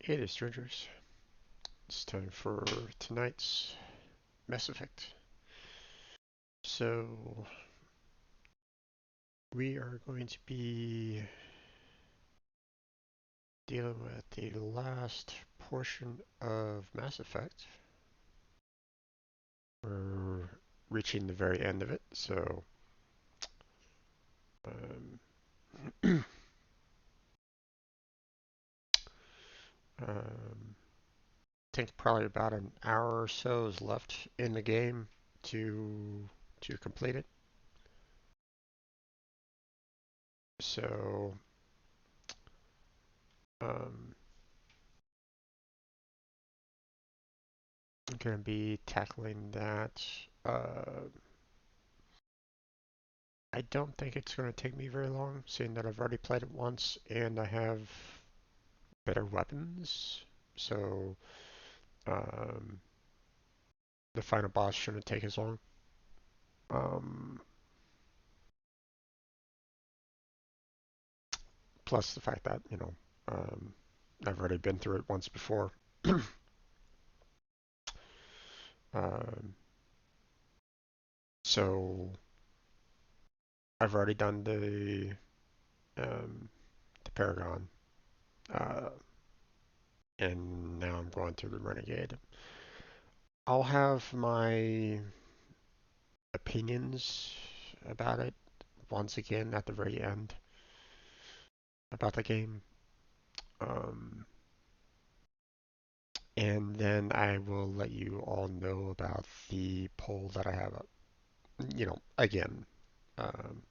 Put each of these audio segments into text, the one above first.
Hey there, strangers. It's time for tonight's Mass Effect. So, we are going to be dealing with the last portion of Mass Effect. We're reaching the very end of it, so um, I think probably about an hour or so is left in the game to complete it. So, um, I'm going to be tackling that. Uh, I don't think it's going to take me very long, seeing that I've already played it once and I have better weapons. So um, the final boss shouldn't take as long. Um, Plus the fact that, um, I've already been through it once before. um, so I've already done the Paragon, uh, and now I'm going through the Renegade. I'll have my opinions about it once again at the very end about the game. Um, and then I will let you all know about the poll that I have up, again. Um,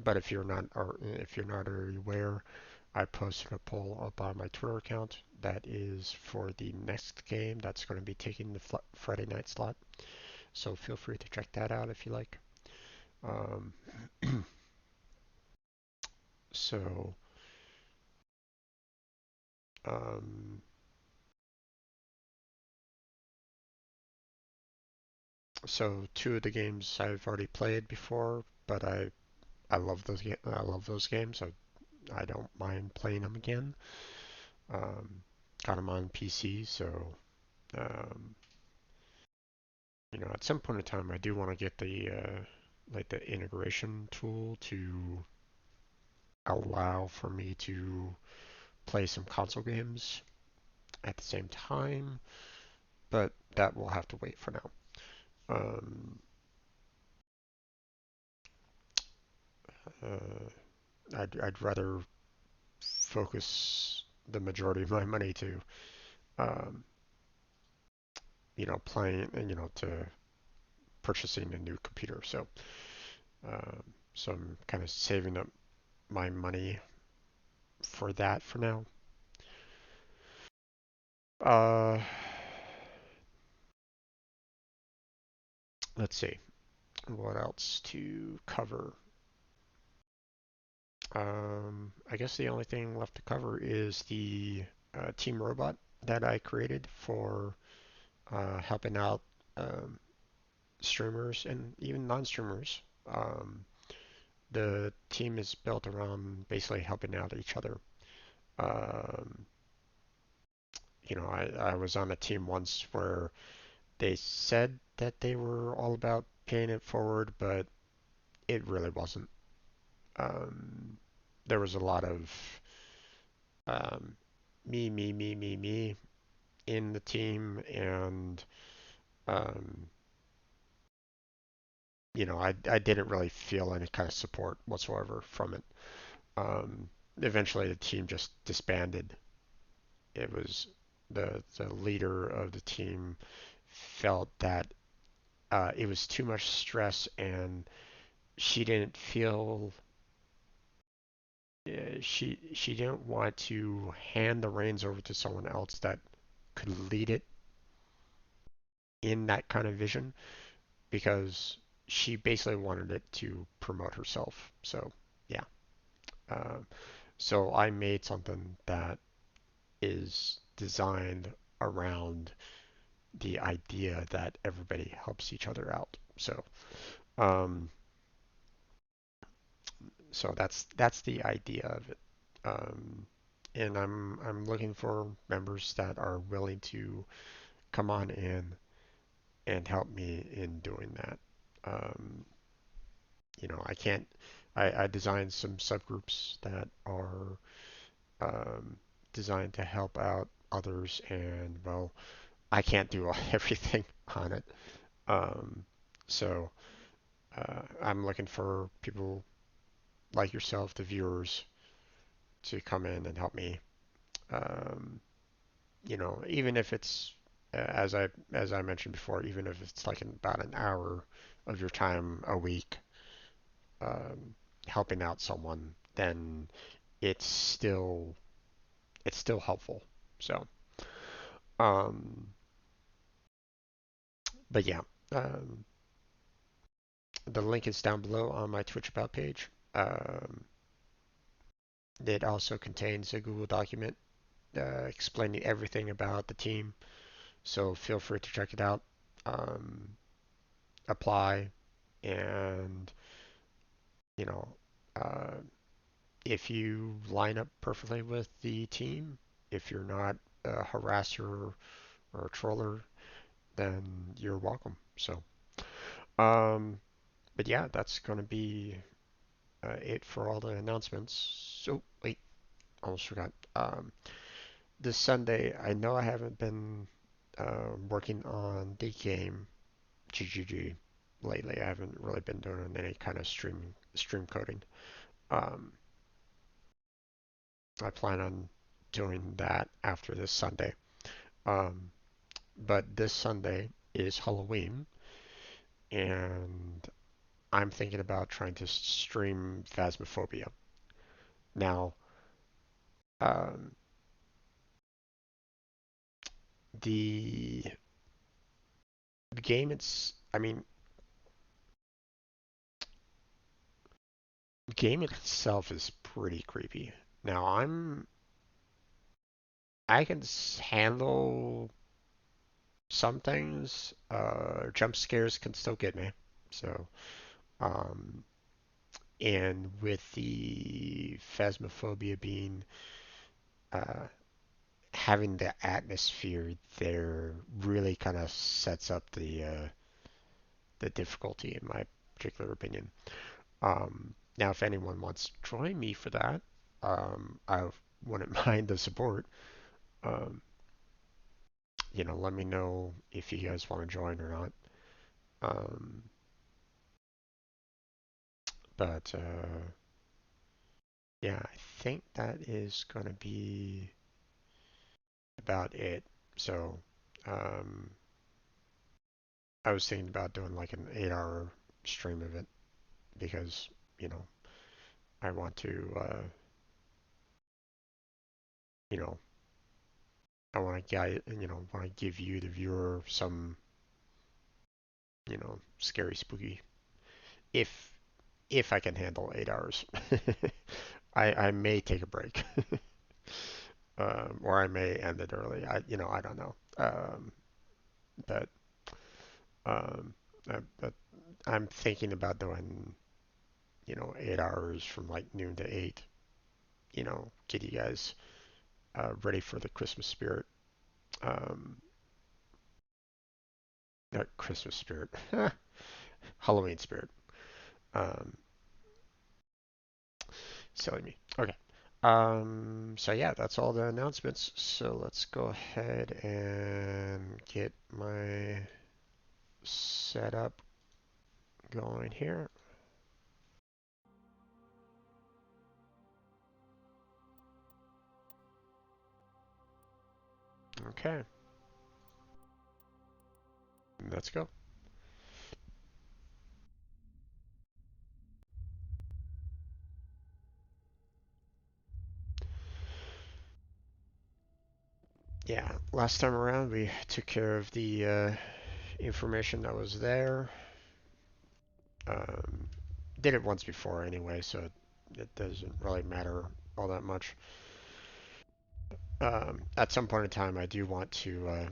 but if you're not already aware, I posted a poll up on my Twitter account that is for the next game that's going to be taking the Friday night slot. So feel free to check that out if you like. Um, so, um, so two of the games I've already played before, but I love I love those games. So I don't mind playing them again. Um, got them on PC, so um, at some point in time, I do want to get the like the integration tool to allow for me to play some console games at the same time, but that will have to wait for now. Um, I'd rather focus the majority of my money to um, playing, to purchasing a new computer. Um, so I'm kind of saving up my money for that for now. Uh, let's see what else to cover. I guess the only thing left to cover is the team robot that I created for helping out um, streamers and even non-streamers. Um, the team is built around basically helping out each other. Um, I was on a team once where they said that they were all about paying it forward, but it really wasn't. Um, there was a lot of um, me in the team, and um, I didn't really feel any kind of support whatsoever from it. Um, Eventually, the team just disbanded. It was the leader of the team felt that it was too much stress, and she didn't feel she didn't want to hand the reins over to someone else that could lead it in that kind of vision because she basically wanted it to promote herself. So yeah, um, so I made something that is designed around the idea that everybody helps each other out. Um, so that's the idea of it. Um, and I'm looking for members that are willing to come on in and help me in doing that. Um, I can't. I designed some subgroups that are um, designed to help out others, and well, I can't do everything on it. Um, so I'm looking for people like yourself, the viewers, to come in and help me. Um, Even if it's as I mentioned before, even if it's like in about an hour of your time a week, um, helping out someone, then it's still it's still helpful. So, um, but yeah, um, the link is down below on my Twitch about page. It also contains a Google document explaining everything about the team. So feel free to check it out, um, apply, and you know, uh, if you line up perfectly with the team, if you're not a harasser or a troller, then you're welcome. So, um, but yeah, that's going to be it for all the announcements. So, wait, almost forgot. This Sunday, I know I haven't been working on the game GGG lately. I haven't really been doing any kind of stream coding. Um, I plan on doing that after this Sunday. Um, but this Sunday is Halloween, and I'm thinking about trying to stream Phasmophobia. Now, um, the game, the game itself is pretty creepy. Now, I can handle some things. Jump scares can still get me. So, um, and with the Phasmophobia being uh, having the atmosphere there really kind of sets up the difficulty in my particular opinion. Now, if anyone wants to join me for that, I wouldn't mind the support. Um, Let me know if you guys want to join or not. Um, but yeah, I think that is gonna be about it. So, um, I was thinking about doing like an 8 hour stream of it because, you know, I want to, you know, I want to want to give you, the viewer, some, scary, spooky, if if I can handle 8 hours. I may take a break, or I may end it early. I don't know. But um, but I'm thinking about doing, 8 hours from like noon to 8. Get you guys ready for the Christmas spirit. Um, Not Christmas spirit, Halloween spirit. Um, Silly me. Okay. So yeah, that's all the announcements. So let's go ahead and get my setup going here. Okay, let's go. Yeah, last time around we took care of the information that was there. Um, did it once before anyway, so it doesn't really matter all that much. At some point in time, I do want to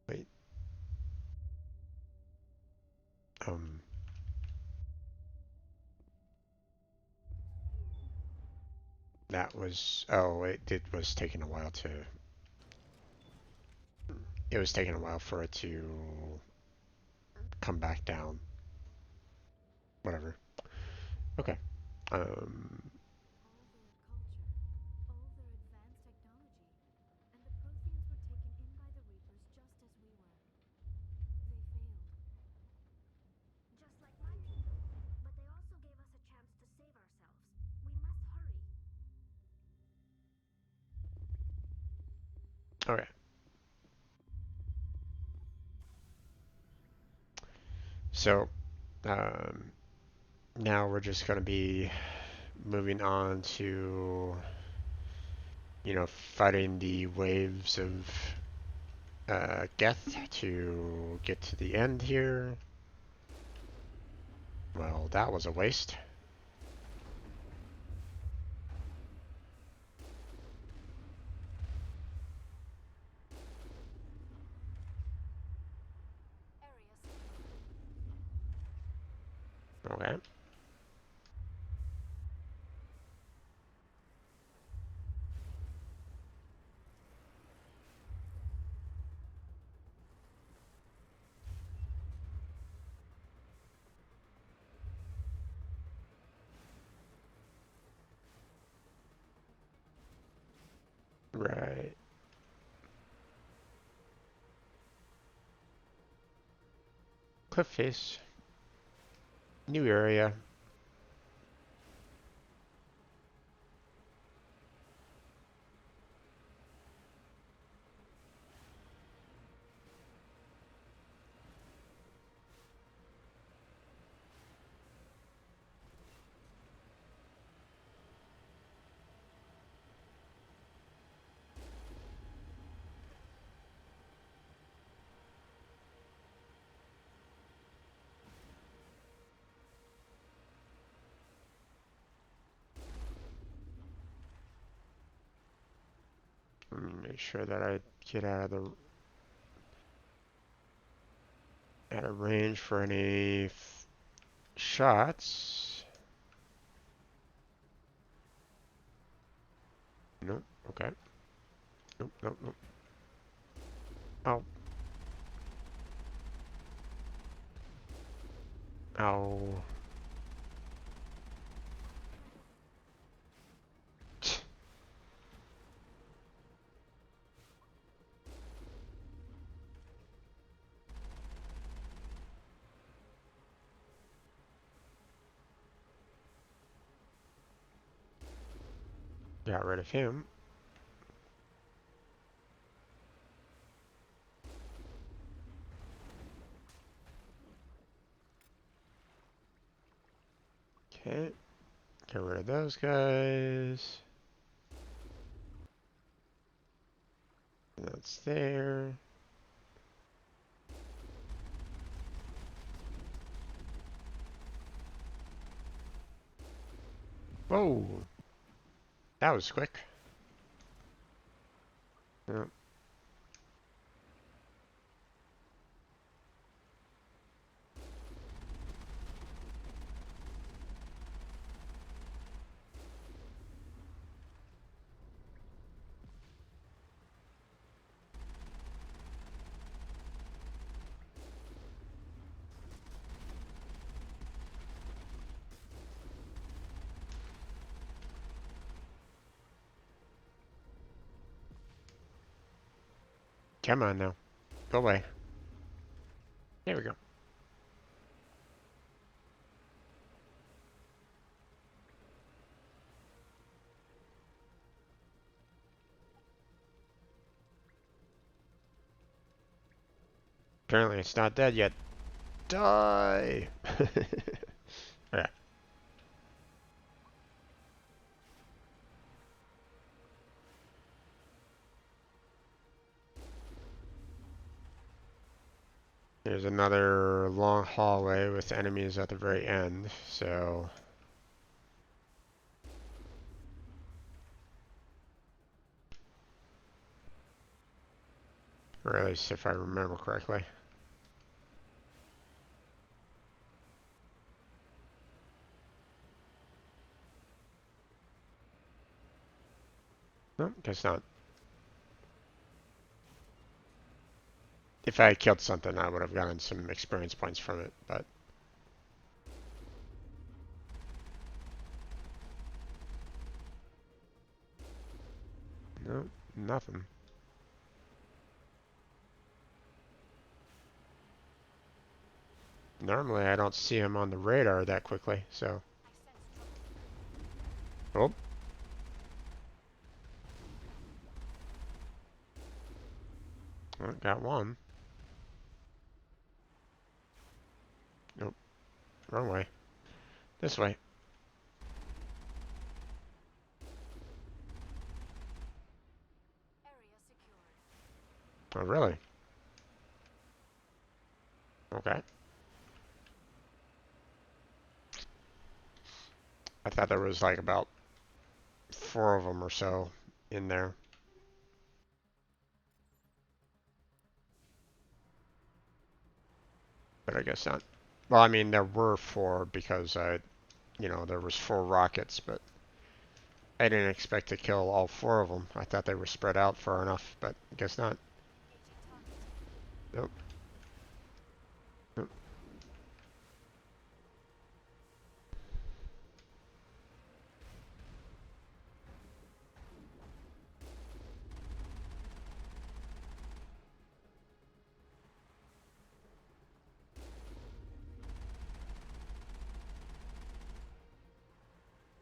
wait. Um, That was, oh, it was taking a while to, it was taking a while for it to come back down. Whatever. Okay. Um, okay. So, um, now we're just going to be moving on to, fighting the waves of Geth to get to the end here. Well, that was a waste. Okay. Right. Cliff face. New area. Make sure that I get out of range for any shots. Nope. Okay. Nope. Nope. Nope. Oh. Ow. Got rid of him. Okay. Get rid of those guys. That's there. Whoa. That was quick. Yep. Come on now. Go away. There we go. Apparently it's not dead yet. Die! Okay. There's another long hallway with enemies at the very end, so... Or at least if I remember correctly. Guess not. If I had killed something, I would have gotten some experience points from it, but... No, nothing. Normally, I don't see him on the radar that quickly, so... Oh. Well, got one. Nope. Wrong way. This way. Oh, really? Okay. I thought there was like about 4 of them or so in there. But I guess not. Well, I mean, there were 4 because you know, there was 4 rockets, but I didn't expect to kill all 4 of them. I thought they were spread out far enough, but I guess not. Nope. Nope.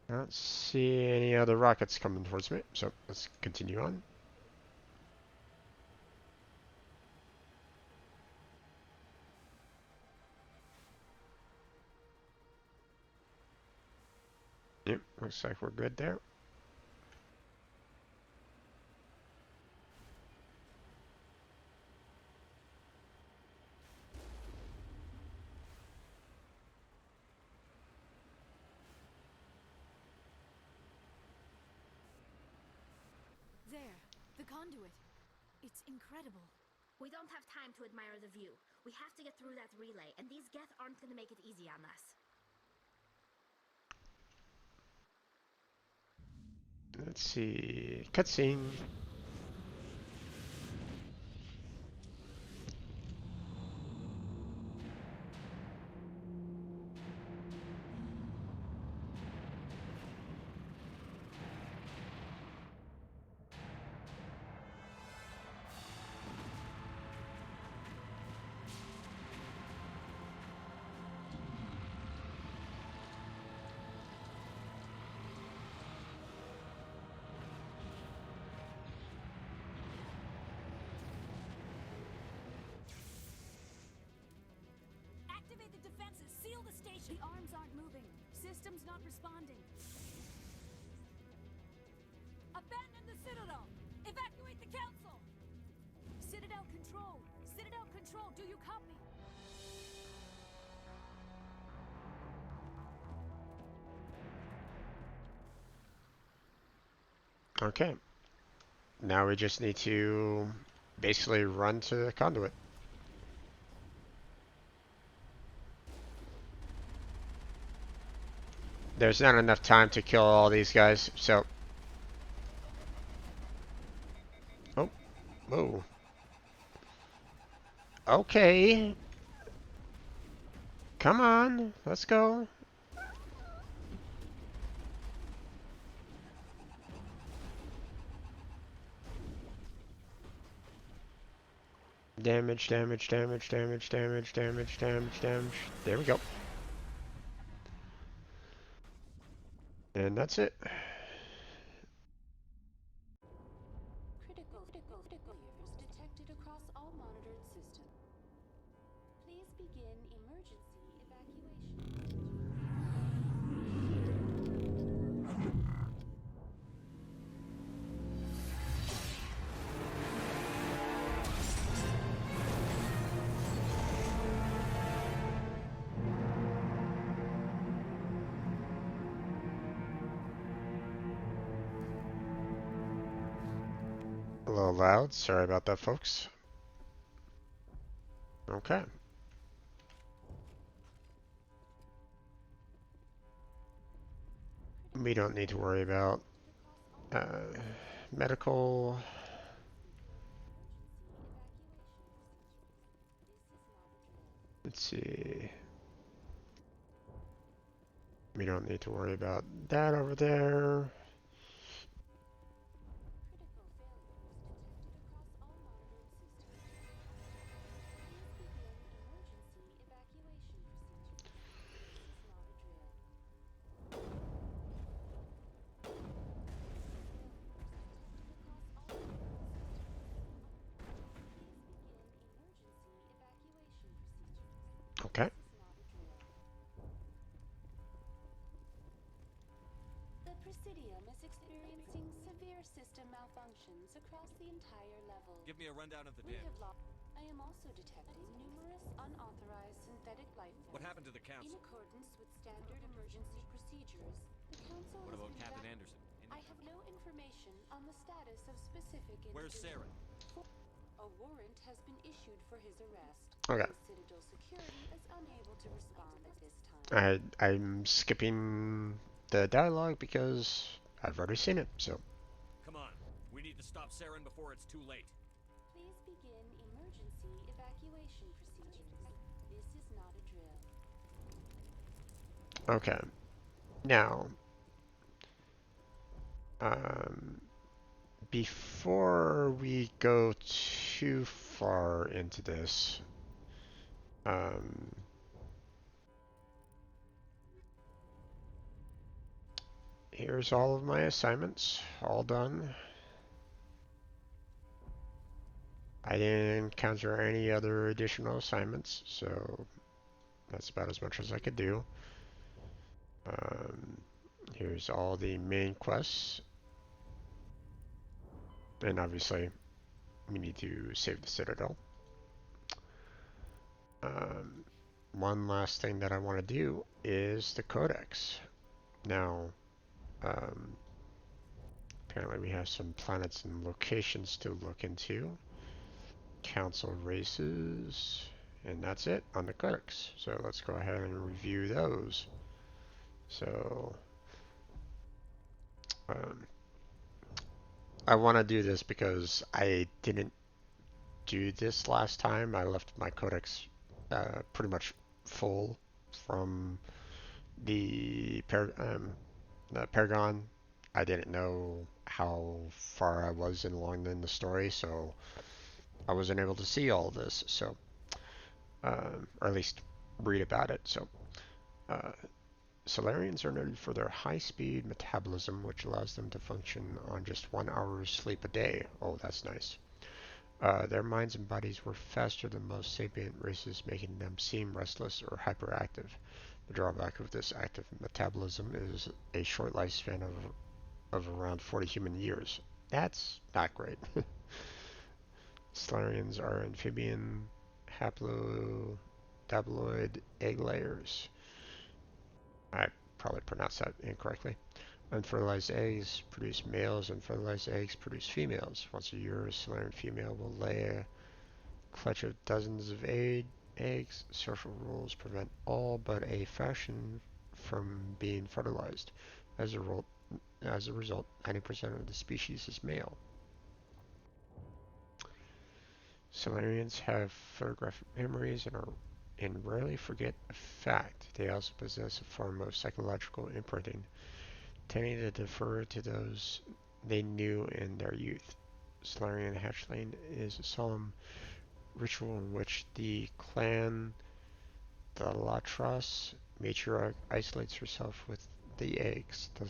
I don't see any other rockets coming towards me, so let's continue on. Yep, looks like we're good there. There, the conduit. It's incredible. We don't have time to admire the view. We have to get through that relay, and these Geth aren't gonna make it easy on us. Let's see. Cutscene. Activate the defenses. Seal the station. The arms aren't moving. System's not responding. Abandon the Citadel. Evacuate the Council. Citadel Control. Citadel Control. Do you copy? Okay. Now we just need to basically run to the conduit. There's not enough time to kill all these guys, so... Oh. Whoa. Okay. Come on. Let's go. Damage, damage, damage, damage, damage, damage, damage, damage. There we go. And that's it. Critical failures detected across all monitored systems. Please begin emergency evacuation. A little loud. Sorry about that, folks. Okay. We don't need to worry about medical. Let's see. We don't need to worry about that over there. Okay. The Presidium is experiencing severe system malfunctions across the entire level. Give me a rundown of the We damage. have lost. I am also detecting numerous unauthorized synthetic life forms. What happened to the In council? accordance with standard emergency procedures, the council What has about been Captain back- Anderson? I have no information on the status of specific Where's individuals. Saren? A warrant has been issued for his arrest. Okay. The Citadel security is unable to respond at this time. I'm skipping the dialogue because I've already seen it. So Come on. We need to stop Saren before it's too late. Please begin emergency evacuation procedures. This is not a drill. okay. Now, um, before we go too far into this, um, here's all of my assignments, all done. I didn't encounter any other additional assignments, so that's about as much as I could do. Um, here's all the main quests, and obviously we need to save the Citadel. Um, one last thing that I want to do is the Codex. Now, um, apparently we have some planets and locations to look into. Council races, and that's it on the Codex. So let's go ahead and review those. So, um, I want to do this because I didn't do this last time. I left my Codex pretty much full from the, the Paragon. I didn't know how far I was along in the story, so I wasn't able to see all of this. So, or at least read about it. So, uh, Solarians are noted for their high-speed metabolism, which allows them to function on just 1 hour sleep a day. Oh, that's nice. Their minds and bodies work faster than most sapient races, making them seem restless or hyperactive. The drawback of this active metabolism is a short lifespan of around 40 human years. That's not great. Solarians are amphibian haplodiploid egg layers. I probably pronounced that incorrectly. Unfertilized eggs produce males, and fertilized eggs produce females. Once a year, a Solarian female will lay a clutch of dozens of eggs. Social rules prevent all but a fraction from being fertilized. As a result, 90% of the species is male. Solarians have photographic memories and rarely forget a fact. They also possess a form of psychological imprinting, tending to defer to those they knew in their youth. Solarian hatchling is a solemn ritual in which the clan Thalatros matriarch isolates herself with the eggs. The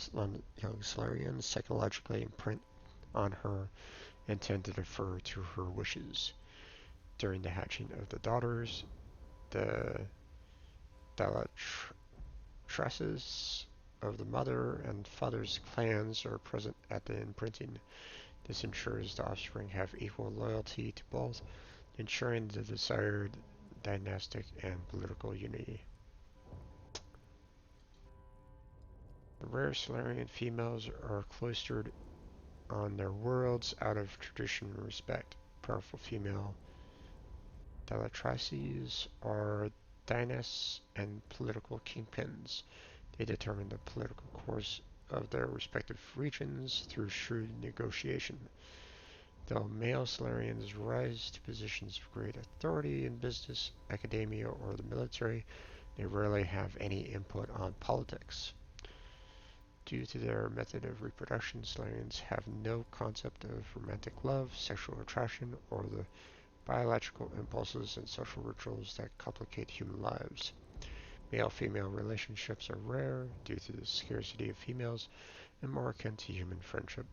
young Solarians psychologically imprint on her and tend to defer to her wishes. During the hatching of the daughters, the Thalatresses of the mother and father's clans are present at the imprinting. This ensures the offspring have equal loyalty to both, ensuring the desired dynastic and political unity. The rare Solarian females are cloistered on their worlds out of tradition and respect. Powerful female Thalatraces are dynasts and political kingpins. They determine the political course of their respective regions through shrewd negotiation. Though male Solarians rise to positions of great authority in business, academia, or the military, they rarely have any input on politics. Due to their method of reproduction, Solarians have no concept of romantic love, sexual attraction, or the biological impulses and social rituals that complicate human lives. Male-female relationships are rare due to the scarcity of females and more akin to human friendship.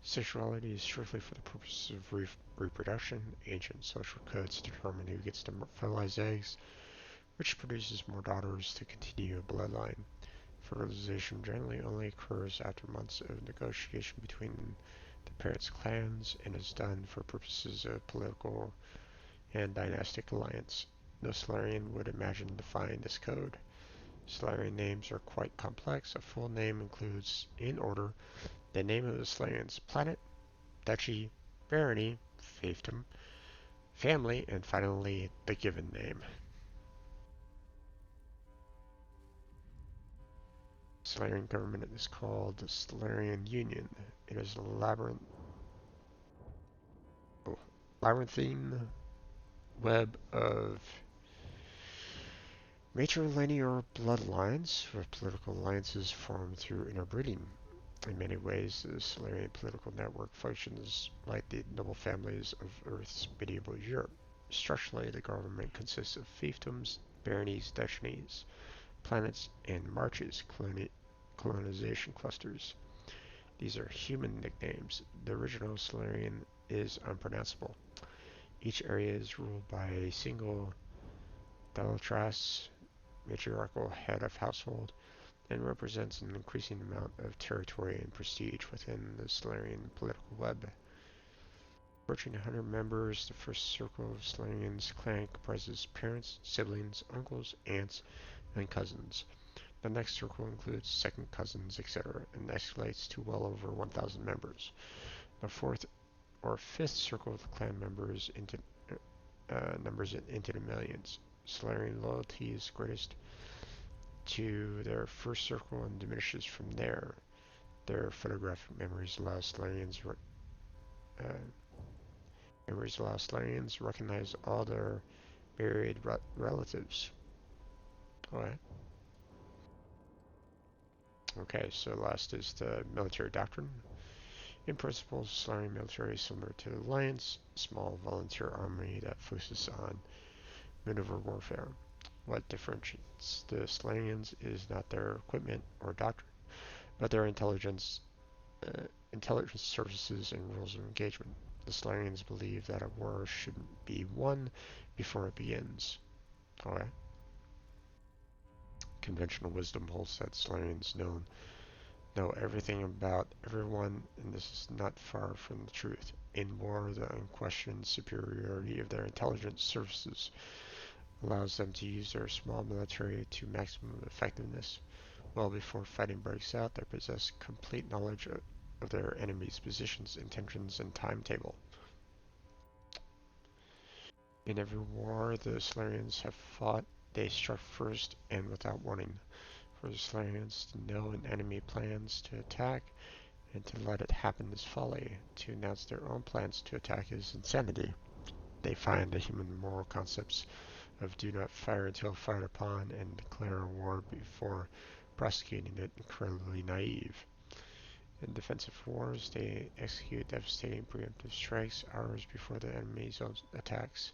Sexuality is strictly for the purposes of reproduction. Ancient social codes determine who gets to fertilize eggs, which produces more daughters to continue a bloodline. Fertilization generally only occurs after months of negotiation between the parents' clans and is done for purposes of political and dynastic alliance. No Solarian would imagine defying this code. Solarian names are quite complex. A full name includes, in order, the name of the Solarian's planet, duchy, barony, fiefdom, family, and finally the given name. Solarian government is called the Solarian Union. It is a labyrinthine web of matrilinear bloodlines with political alliances formed through interbreeding. In many ways, the Solarian political network functions like the noble families of Earth's medieval Europe. Structurally, the government consists of fiefdoms, baronies, duchies, planets, and marches, colonization clusters. These are human nicknames. The original Solarian is unpronounceable. Each area is ruled by a single Delatras, matriarchal head of household, and represents an increasing amount of territory and prestige within the Solarian political web. Approaching 100 members, the first circle of Solarian's clan comprises parents, siblings, uncles, aunts, and cousins. The next circle includes second cousins, etc., and escalates to well over 1,000 members. The fourth or fifth circle of clan members numbers it into the millions. Solarian loyalty is greatest to their first circle and diminishes from there. Their photographic memories allow Solarians recognize all their buried relatives. Alright. Okay, so last is the military doctrine. In principle, Solarian military is similar to the Alliance, a small volunteer army that focuses on maneuver warfare. What differentiates the Solarians is not their equipment or doctrine, but their intelligence services and rules of engagement. The Solarians believe that a war should be won before it begins. Alright. Conventional wisdom holds that Solarians know everything about everyone, and this is not far from the truth. In war, the unquestioned superiority of their intelligence services allows them to use their small military to maximum effectiveness. Well before fighting breaks out, they possess complete knowledge of their enemy's positions, intentions, and timetable. In every war the Solarians have fought, they struck first and without warning. For the Solarians to know an enemy plans to attack and to let it happen is folly. To announce their own plans to attack is insanity. They find the human moral concepts of do not fire until fired upon and declare a war before prosecuting it incredibly naive. In defensive wars, they execute devastating preemptive strikes hours before the enemy's own attacks.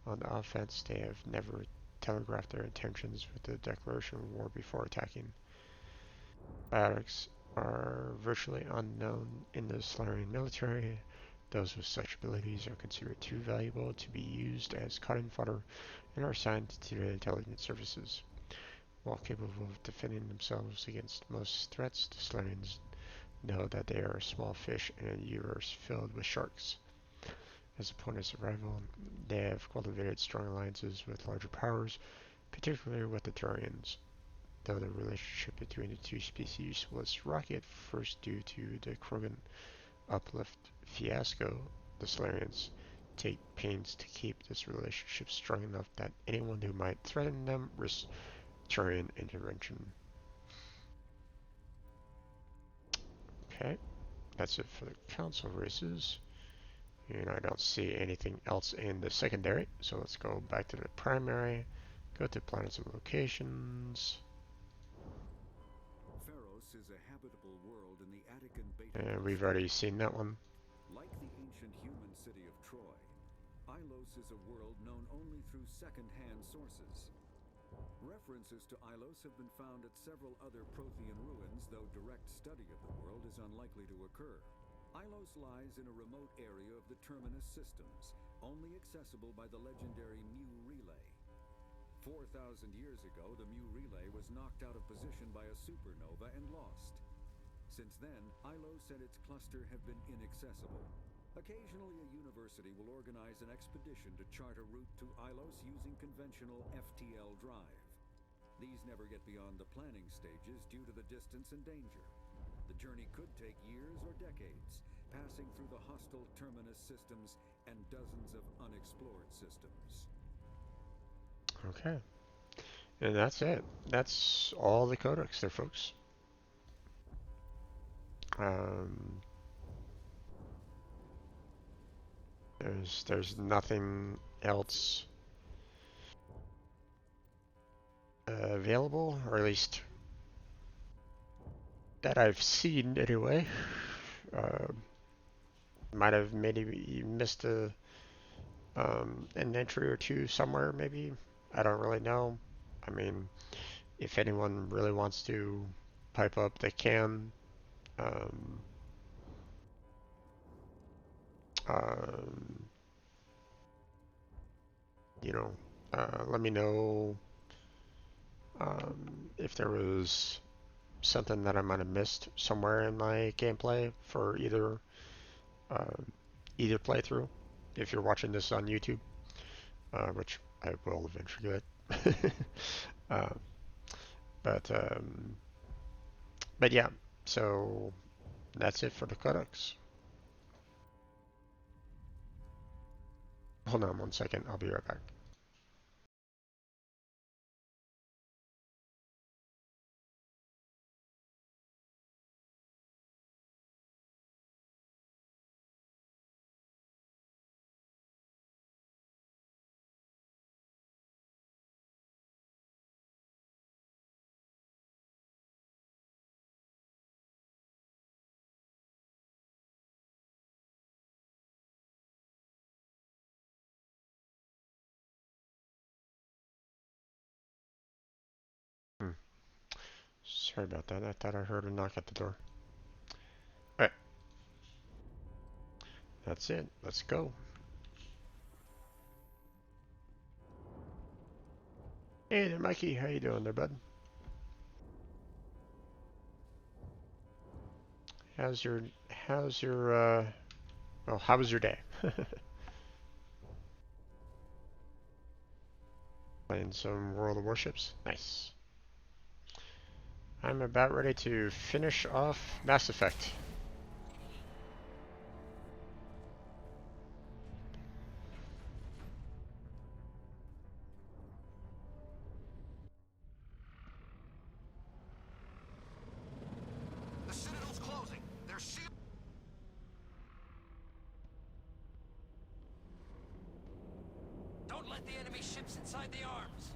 On the offense, they have never telegraphed their intentions with the declaration of war before attacking. Biotics are virtually unknown in the Solarian military. Those with such abilities are considered too valuable to be used as cannon fodder and are assigned to the intelligence services. While capable of defending themselves against most threats, the Solarians know that they are small fish in a universe filled with sharks. As a point of survival, they have cultivated strong alliances with larger powers, particularly with the Turians. Though the relationship between the two species was rocky at first due to the Krogan uplift fiasco, the Solarians take pains to keep this relationship strong enough that anyone who might threaten them risks Turian intervention. Okay, that's it for the council races. And I don't see anything else in the secondary, so let's go back to the primary, go to planets and locations, Pharos is a habitable world in the Attican Beta and we've cluster. already seen that one. Like the ancient human city of Troy, Ilos is a world known only through second-hand sources. References to Ilos have been found at several other Prothean ruins, though direct study of the world is unlikely to occur. Ilos lies in a remote area of the Terminus systems, only accessible by the legendary Mu Relay. 4,000 years ago, the Mu Relay was knocked out of position by a supernova and lost. Since then, Ilos and its cluster have been inaccessible. Occasionally, a university will organize an expedition to chart a route to Ilos using conventional FTL drive. These never get beyond the planning stages due to the distance and danger. The journey could take years or decades, passing through the hostile Terminus systems and dozens of unexplored systems. Okay, and that's it. That's all the codex there, folks. Um, there's nothing else available, or at least that I've seen anyway. Uh, might have maybe missed an entry or two somewhere, maybe. I don't really know. I mean, if anyone really wants to pipe up, they can. Um, um, you know, let me know if there was something that I might have missed somewhere in my gameplay for uh, either playthrough. If you're watching this on YouTube, which I will eventually get. uh, but but yeah, so that's it for the codex. Hold on one second, I'll be right back. Hmm. Sorry about that. I thought I heard a knock at the door. Alright, that's it. Let's go. Hey there, Mikey. How you doing there, bud? How's your how's your well, how was your day? Playing some World of Warships? Nice. I'm about ready to finish off Mass Effect. The Citadel's closing. They're sealed. Don't let the enemy ships inside the arms.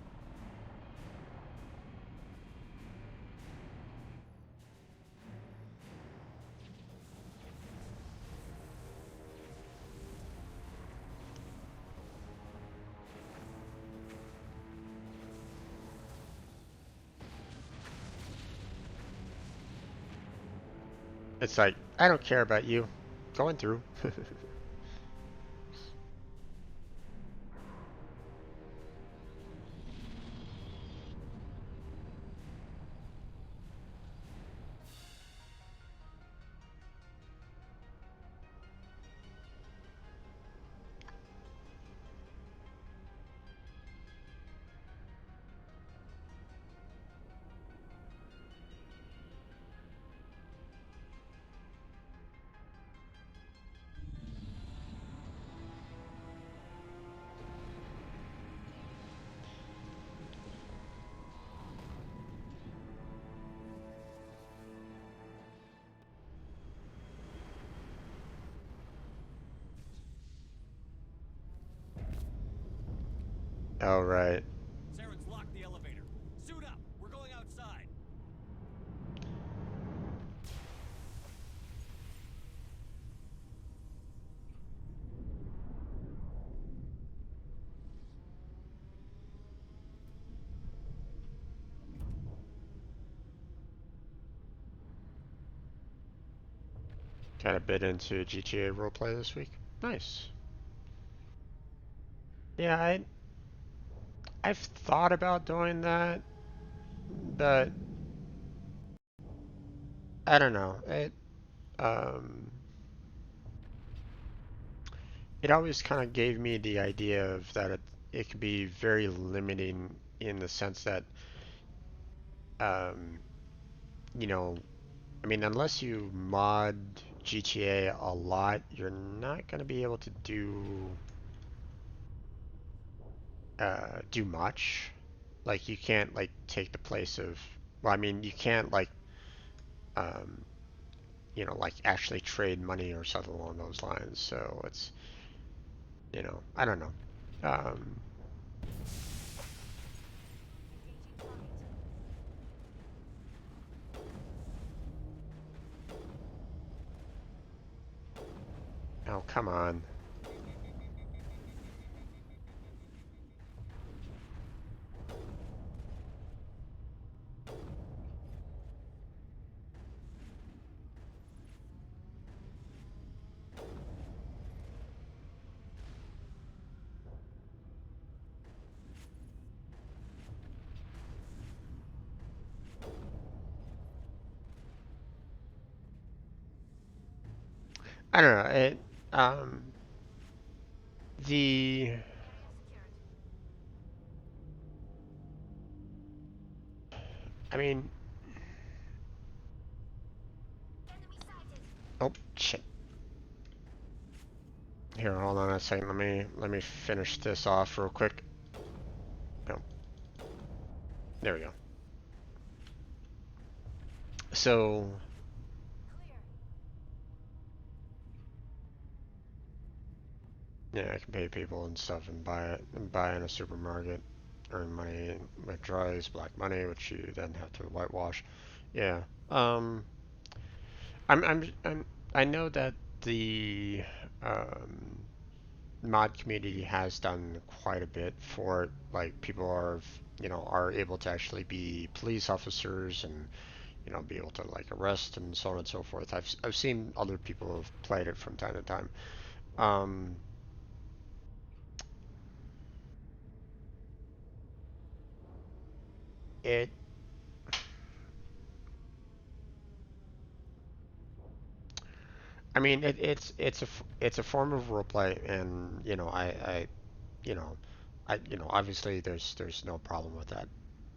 It's like, I don't care about you. Going through. Oh, right. Saren's locked the elevator. Suit up. We're going outside. Got a bit into GTA roleplay this week. Nice. Yeah, I've thought about doing that, but I don't know. Um it always kind of gave me the idea of that it could be very limiting in the sense that um you know, I mean, unless you mod GTA a lot, you're not going to be able to do much. Like you can't like take the place of, well, I mean, you can't like um like actually trade money or something along those lines. So it's, I don't know. Um oh, come on. I don't know. Um the I mean, oh shit. Here, hold on a second. Let me finish this off real quick. Oh, there we go. So, yeah, I can pay people and stuff and buy in a supermarket, earn money with drugs, black money, which you then have to whitewash. Yeah. Um, I know that the um, mod community has done quite a bit for it. Like people are able to actually be police officers and be able to like arrest and so on and so forth. I've seen other people have played it from time to time. Um, it I mean, it's a form of roleplay, and you know, obviously there's no problem with that.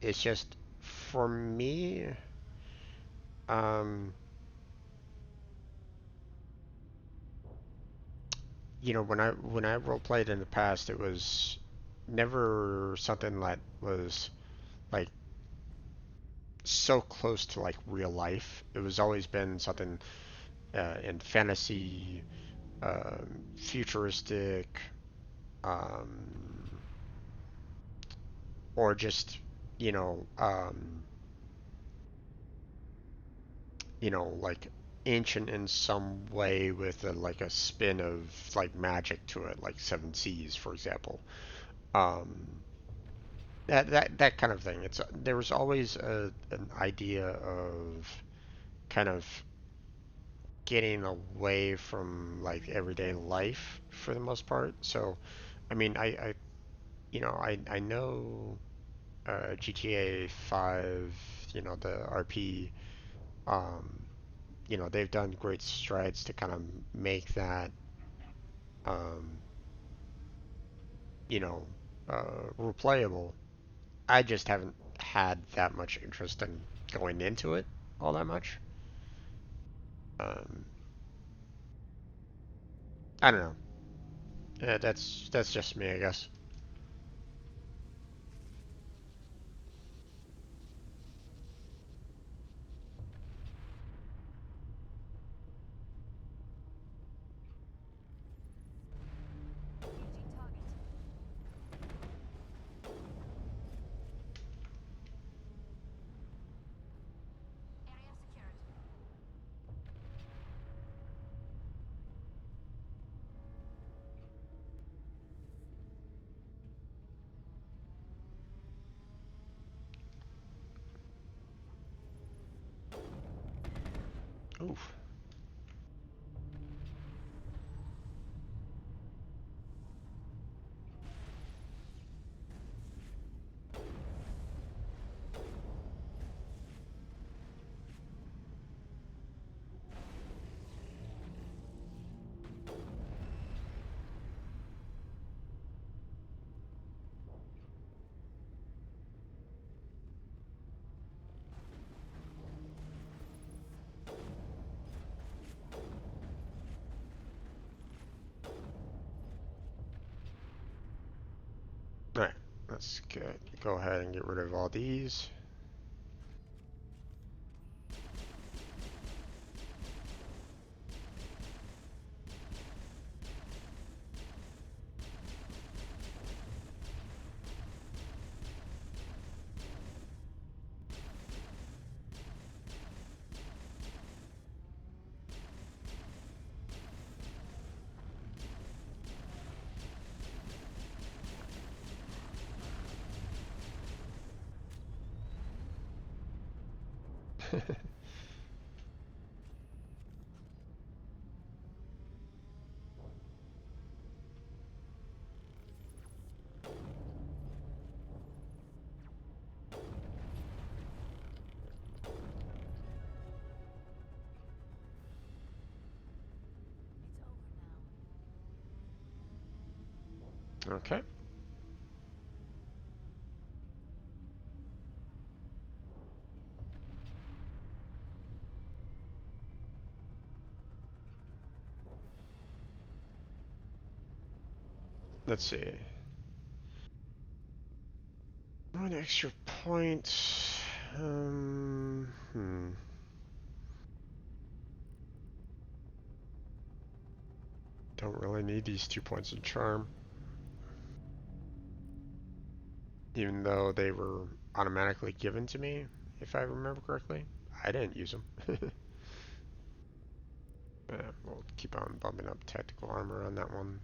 It's just for me, um, when I roleplayed in the past, it was never something that was like so close to like real life. It was always been something in fantasy, futuristic, um, or just you know um, like ancient in some way with like a spin of like magic to it, like Seven Seas, for example. Um, that kind of thing. There was always an idea of kind of getting away from like everyday life for the most part. So, I mean, I know GTA 5, the RP, um, they've done great strides to kind of make that, um, you know, replayable. I just haven't had that much interest in going into it all that much. Um, I don't know. That's just me, I guess. Oof. Alright, let's go ahead and get rid of all these. Okay. Let's see. One extra point. Don't really need these 2 points in charm. Even though they were automatically given to me, if I remember correctly. I didn't use them. We'll keep on bumping up tactical armor on that one.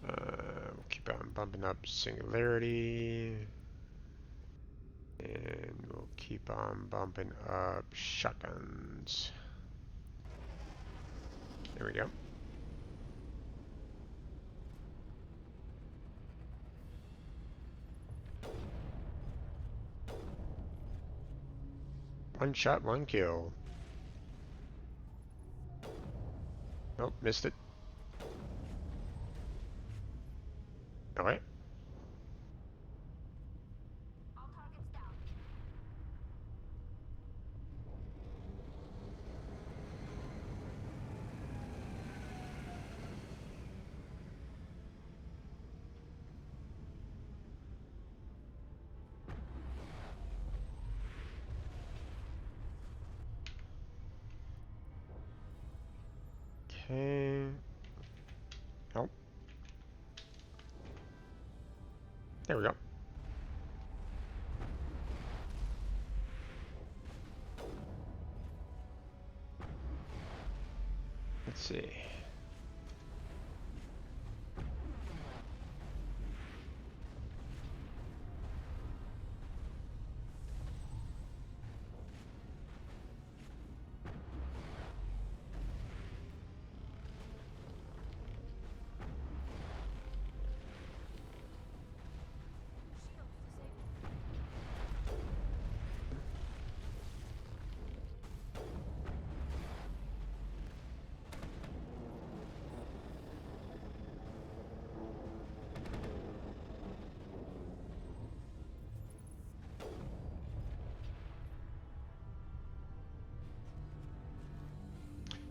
We'll keep on bumping up singularity. And we'll keep on bumping up shotguns. There we go. One shot, one kill. Nope, missed it. Alright. All targets down. Okay. Oh. There we go. Let's see.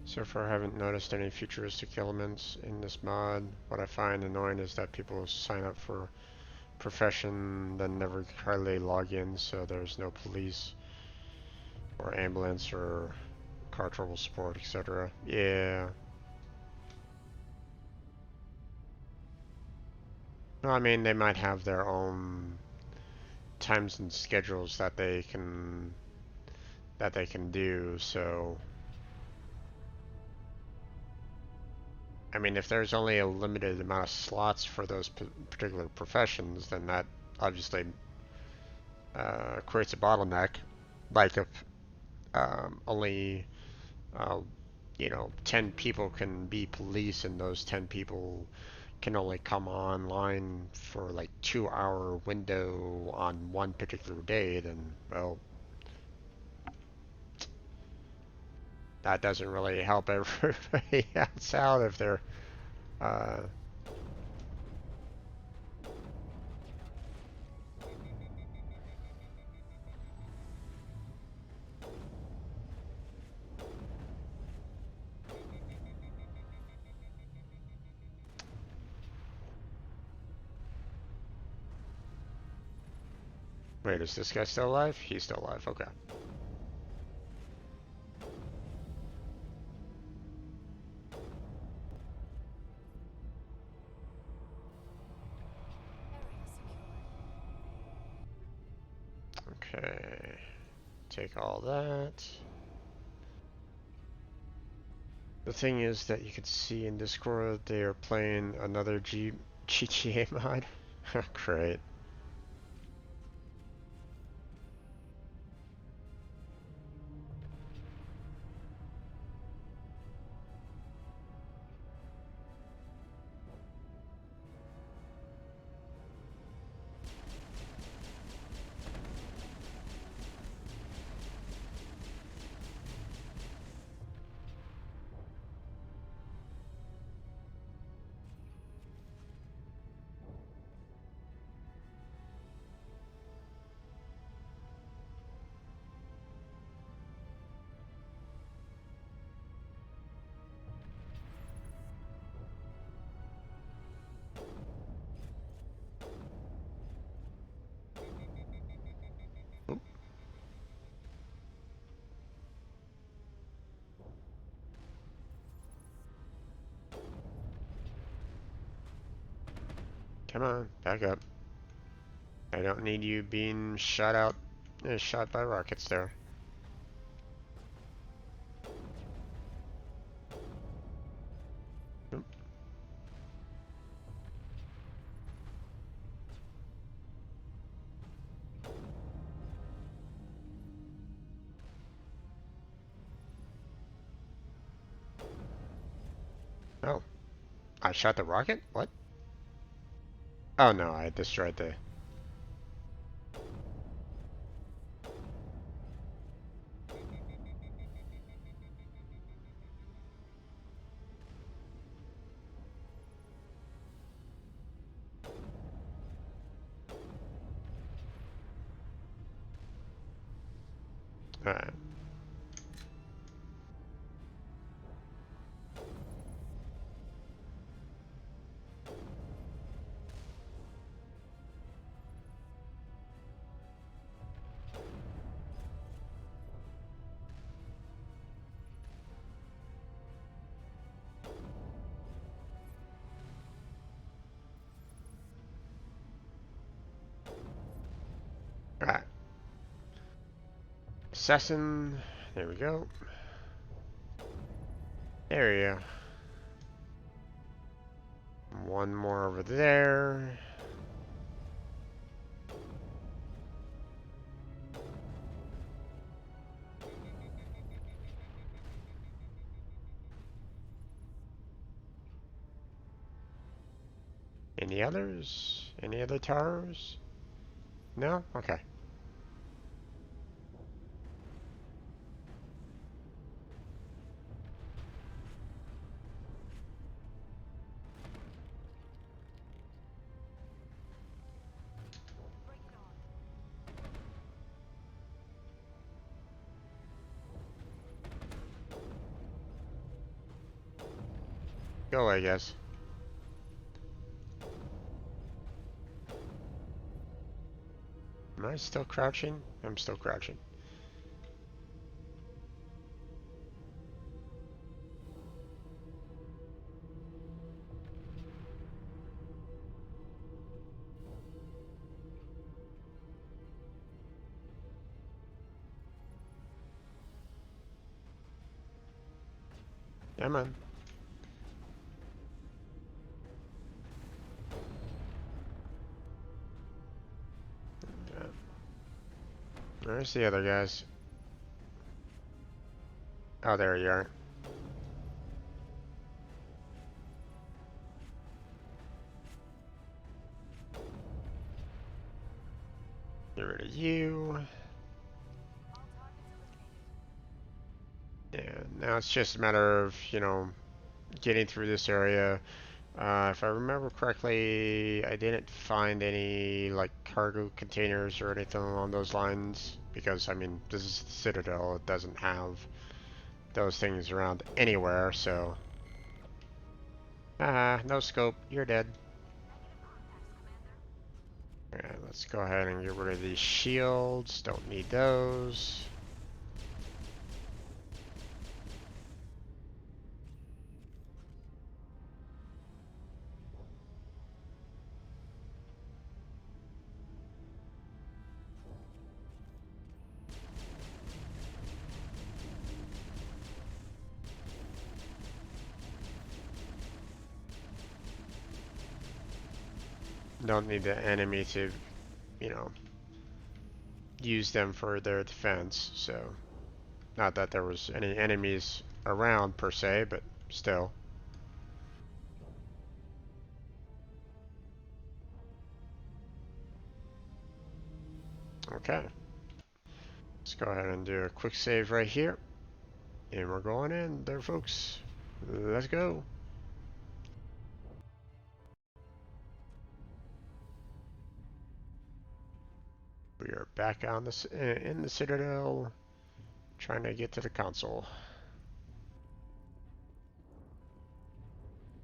So far I haven't noticed any futuristic elements in this mod. What I find annoying is that people sign up for profession then never hardly log in, so there's no police or ambulance or car trouble support, etc. Yeah. No, I mean they might have their own times and schedules that they can do, so I mean, if there's only a limited amount of slots for those particular professions, then that obviously creates a bottleneck. Like if only uh, 10 people can be police, and those 10 people can only come online for like 2 hour window on one particular day, then well, that doesn't really help everybody else out if they're uh, wait, is this guy still alive? He's still alive, okay. Okay, take all that. The thing is that you can see in Discord they are playing another GTA mod. Great. Come on, back up. I don't need you being shot by rockets there. Oop. Oh, I shot the rocket? What? Oh no, I destroyed the... Alright. Alright. Assassin. There we go. There we go. One more over there. Any others? Any other towers? No? Okay. Go, I guess. Am I still crouching? I'm still crouching. Come on. There's the other guys. Oh, there you are. Get rid of you. Yeah, now it's just a matter of, you know, getting through this area. If I remember correctly, I didn't find any, like, cargo containers or anything along those lines. Because, I mean, this is the Citadel. It doesn't have those things around anywhere, so... Ah, no scope. You're dead. Alright, let's go ahead and get rid of these shields. Don't need those. Don't need the enemy to, you know, use them for their defense, so... Not that there was any enemies around, per se, but still. Okay. Let's go ahead and do a quick save right here. And we're going in there, folks. Let's go. We are back on this in the Citadel, trying to get to the console.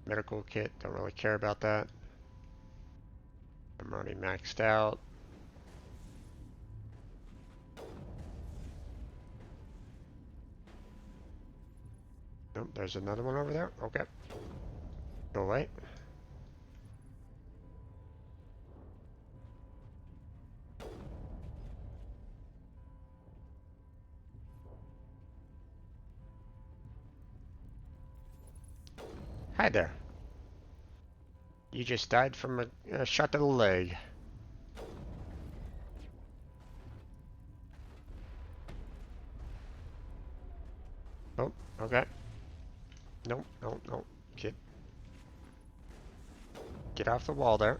Medical kit, don't really care about that. I'm already maxed out. Nope, there's another one over there. Okay. Go away. Hi there. You just died from a shot to the leg. Oh, okay. Nope, nope, nope. Get off the wall there.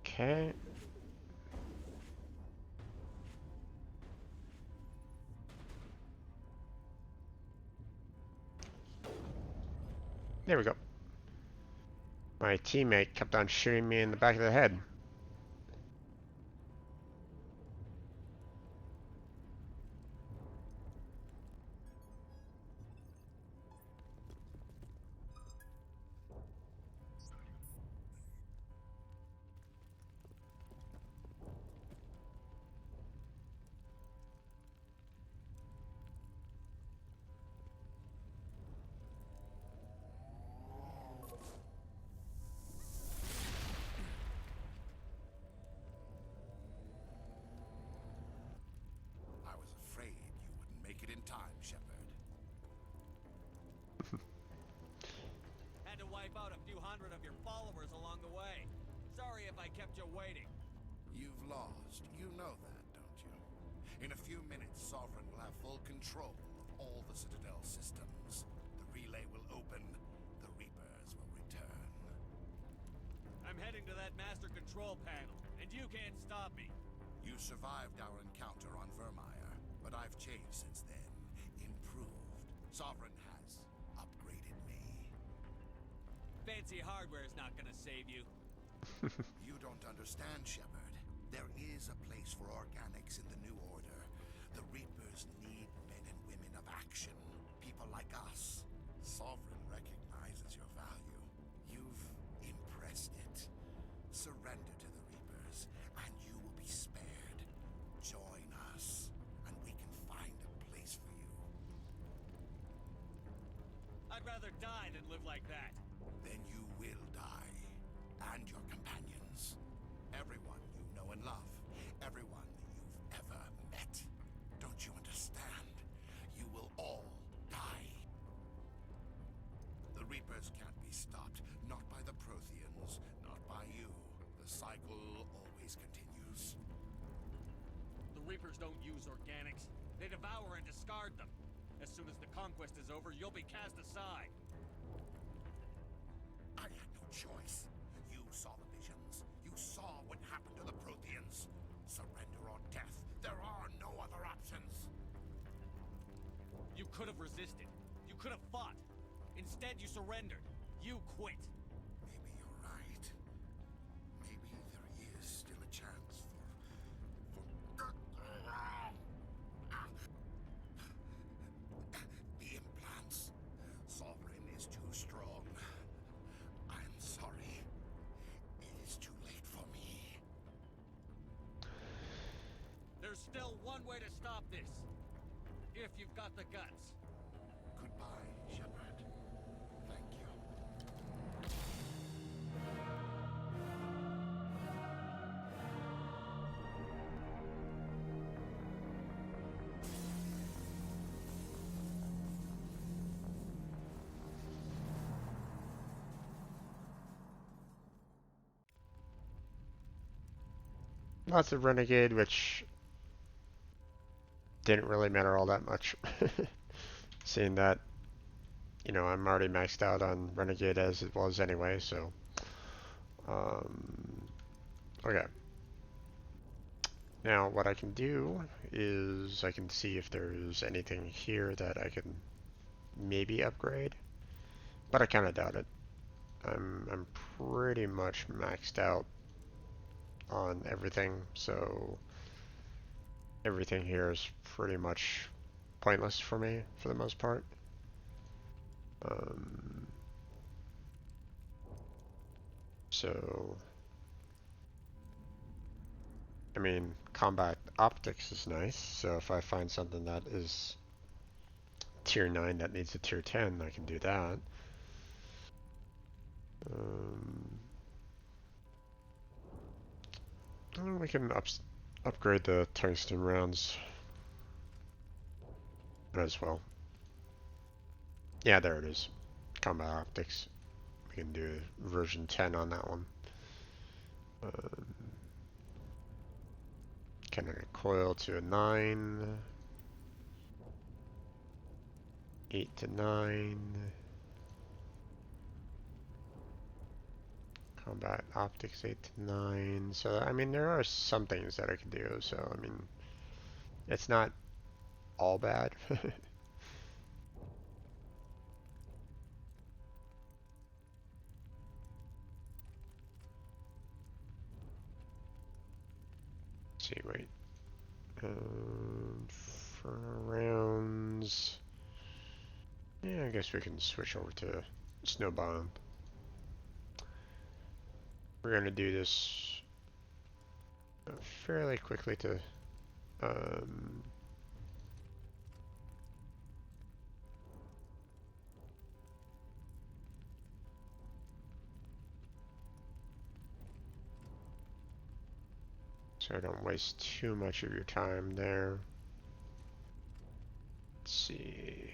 Okay. There we go. My teammate kept on shooting me in the back of the head. I was afraid you wouldn't make it in time, Shepard. Had to wipe out a few hundred of your followers along the way. Sorry if I kept you waiting. You've lost. You know that, don't you? In a few minutes, Sovereign will have full control of all the Citadel systems. The relay will open. The Reapers will return. I'm heading to that master control panel, and you can't stop me. You survived our encounter on Vermeer, but I've changed since then. Improved. Sovereign has upgraded me. Fancy hardware's not gonna save you. You don't understand, Shepard. There is a place for organics in the New Order. The Reapers need men and women of action. People like us. Sovereign recognizes your value. You've impressed it. Surrender to the Reapers, and you will be spared. Join us, and we can find a place for you. I'd rather die than live like that. Then you will die. And your companions. Everyone you know and love. Everyone you've ever met. Don't you understand? You will all die. The Reapers can't be stopped. Not by the Protheans. Not by you. The cycle always continues. Reapers don't use organics. They devour and discard them. As soon as the conquest is over, you'll be cast aside. I had no choice. You saw the visions. You saw what happened to the Protheans. Surrender or death. There are no other options. You could have resisted. You could have fought. Instead, you surrendered. You quit. Maybe you're right. Maybe there is still a chance for... The implants. Sovereign is too strong. I'm sorry. It is too late for me. There's still one way to stop this. If you've got the guts. Goodbye, Shepard. Thank you. Lots of Renegade, which didn't really matter all that much. Seeing that, you know, I'm already maxed out on Renegade as it was anyway, so. Okay. Now, what I can do is I can see if there's anything here that I can maybe upgrade, but I kind of doubt it. I'm pretty much maxed out on everything, so everything here is pretty much pointless for me for the most part. So, I mean, combat optics is nice, so if I find something that is tier 9 that needs a tier 10, I can do that. We can upgrade the tungsten rounds as well. Yeah, there it is. Combat optics. We can do version 10 on that one. Kinetic coil to a 9. 8 to 9. Combat optics 8 to 9. So, I mean, there are some things that I can do. So, I mean, it's not all bad. See, wait. For rounds, yeah, I guess we can switch over to Snowbound. We're gonna do this fairly quickly to so I don't waste too much of your time there. Let's see.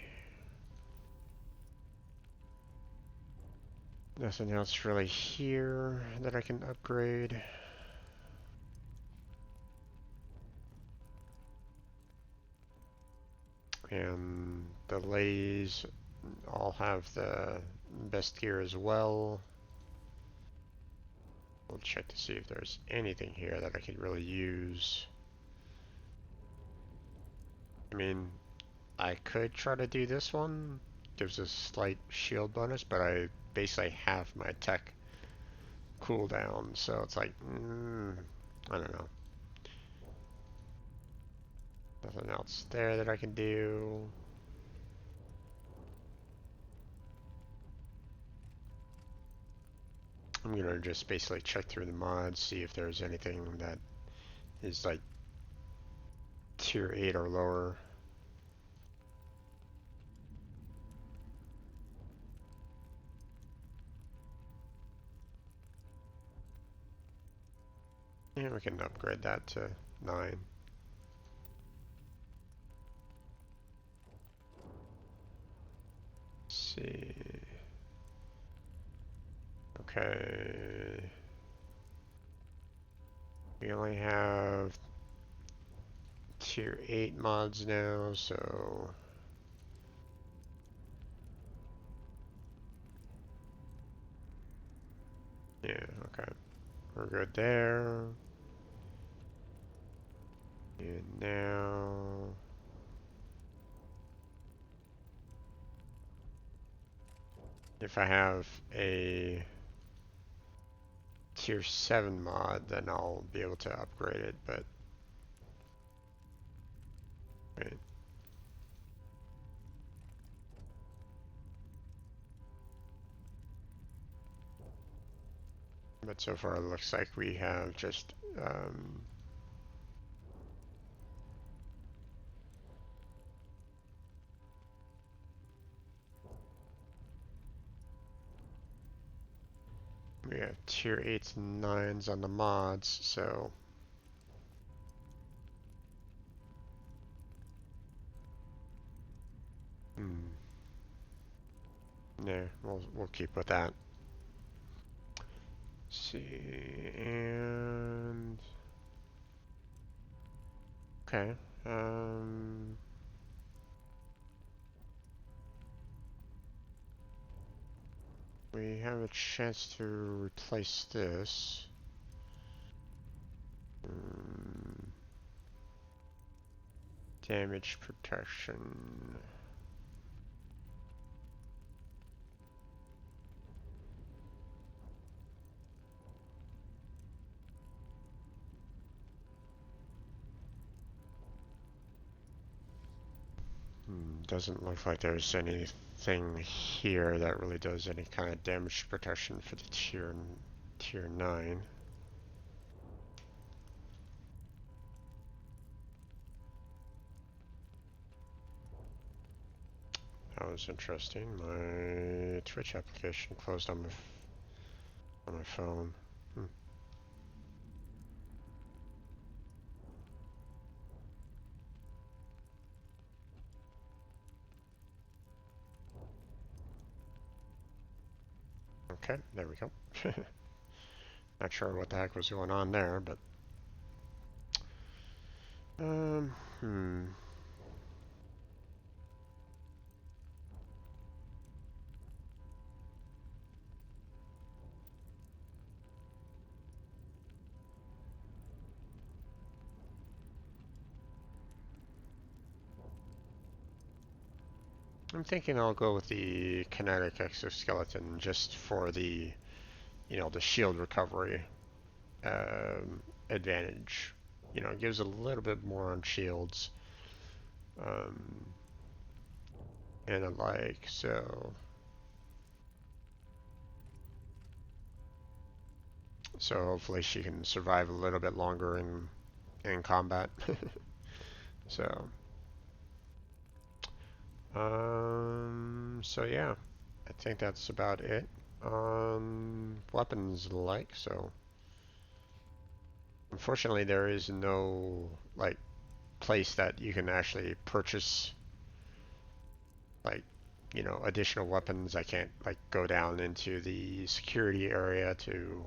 Nothing else really here that I can upgrade. And the ladies all have the best gear as well. We'll check to see if there's anything here that I could really use. I mean, I could try to do this one. Gives a slight shield bonus, but I basically have my tech cooldown, so it's like, I don't know. Nothing else there that I can do. I'm gonna just basically check through the mods, see if there's anything that is like tier 8 or lower. And we can upgrade that to 9. Let's see. Okay. We only have tier 8 mods now, so yeah, okay. We're good there. And now if I have a tier 7 mod, then I'll be able to upgrade it, but wait. But so far it looks like we have just we have tier 8s and 9s on the mods, so yeah, we'll keep with that. Let's see, and okay, we have a chance to replace this. Damage protection. Doesn't look like there's anything here that really does any kind of damage protection for the tier 9. That was interesting. My Twitch application closed on my phone. Okay, there we go. Not sure what the heck was going on there, but I'm thinking I'll go with the kinetic exoskeleton just for the, the shield recovery advantage. It gives a little bit more on shields. And the like, so hopefully she can survive a little bit longer in combat. So so yeah, I think that's about it on weapons like. So unfortunately there is no like place that you can actually purchase like additional weapons. I can't like go down into the security area to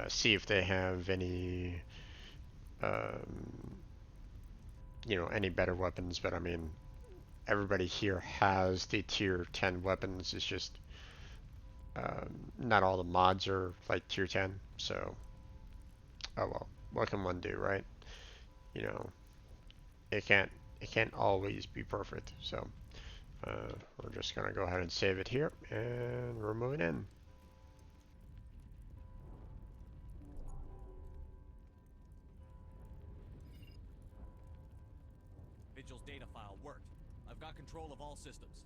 see if they have any any better weapons, but I mean everybody here has the tier 10 weapons. It's just not all the mods are like tier 10, so oh well, what can one do, right? It can't always be perfect. So we're just gonna go ahead and save it here, and we're moving in. Vigil's data file worked. I've got control of all systems.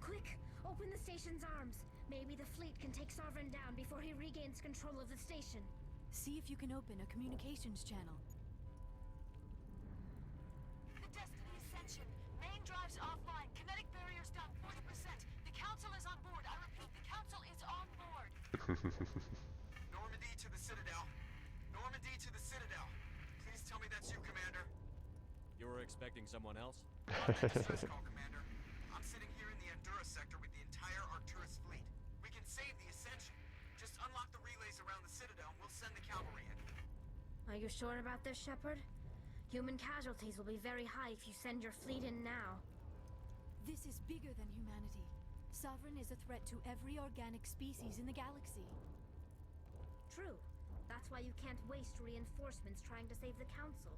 Quick, open the station's arms. Maybe the fleet can take Sovereign down before he regains control of the station. See if you can open a communications channel. The Destiny Ascension. Main drives offline. Kinetic barriers down 40%. The Council is on board. I repeat, the Council is on board. Normandy to the Citadel. Normandy to the Citadel. Please tell me that's you, Commander. You were expecting someone else? Distress call, Commander. I'm sitting here in the Endura sector with the entire Arcturus fleet. We can save the Ascension. Just unlock the relays around the Citadel and we'll send the cavalry in. Are you sure about this, Shepard? Human casualties will be very high if you send your fleet in now. This is bigger than humanity. Sovereign is a threat to every organic species in the galaxy. True. That's why you can't waste reinforcements trying to save the Council.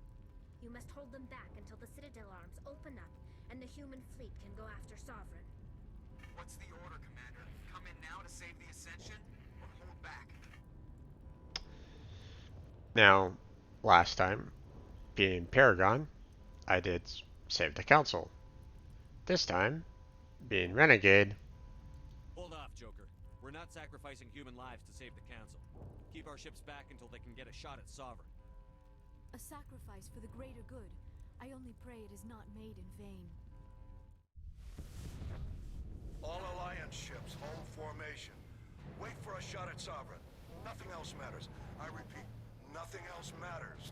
You must hold them back until the Citadel arms open up and the human fleet can go after Sovereign. What's the order, Commander? Come in now to save the Ascension, or hold back? Now, last time, being Paragon, I did save the Council. This time, being Renegade, Hold off, Joker. We're not sacrificing human lives to save the Council. Keep our ships back until they can get a shot at Sovereign. A sacrifice for the greater good. I only pray it is not made in vain. All Alliance ships, hold formation. Wait for a shot at Sovereign. Nothing else matters. I repeat, nothing else matters.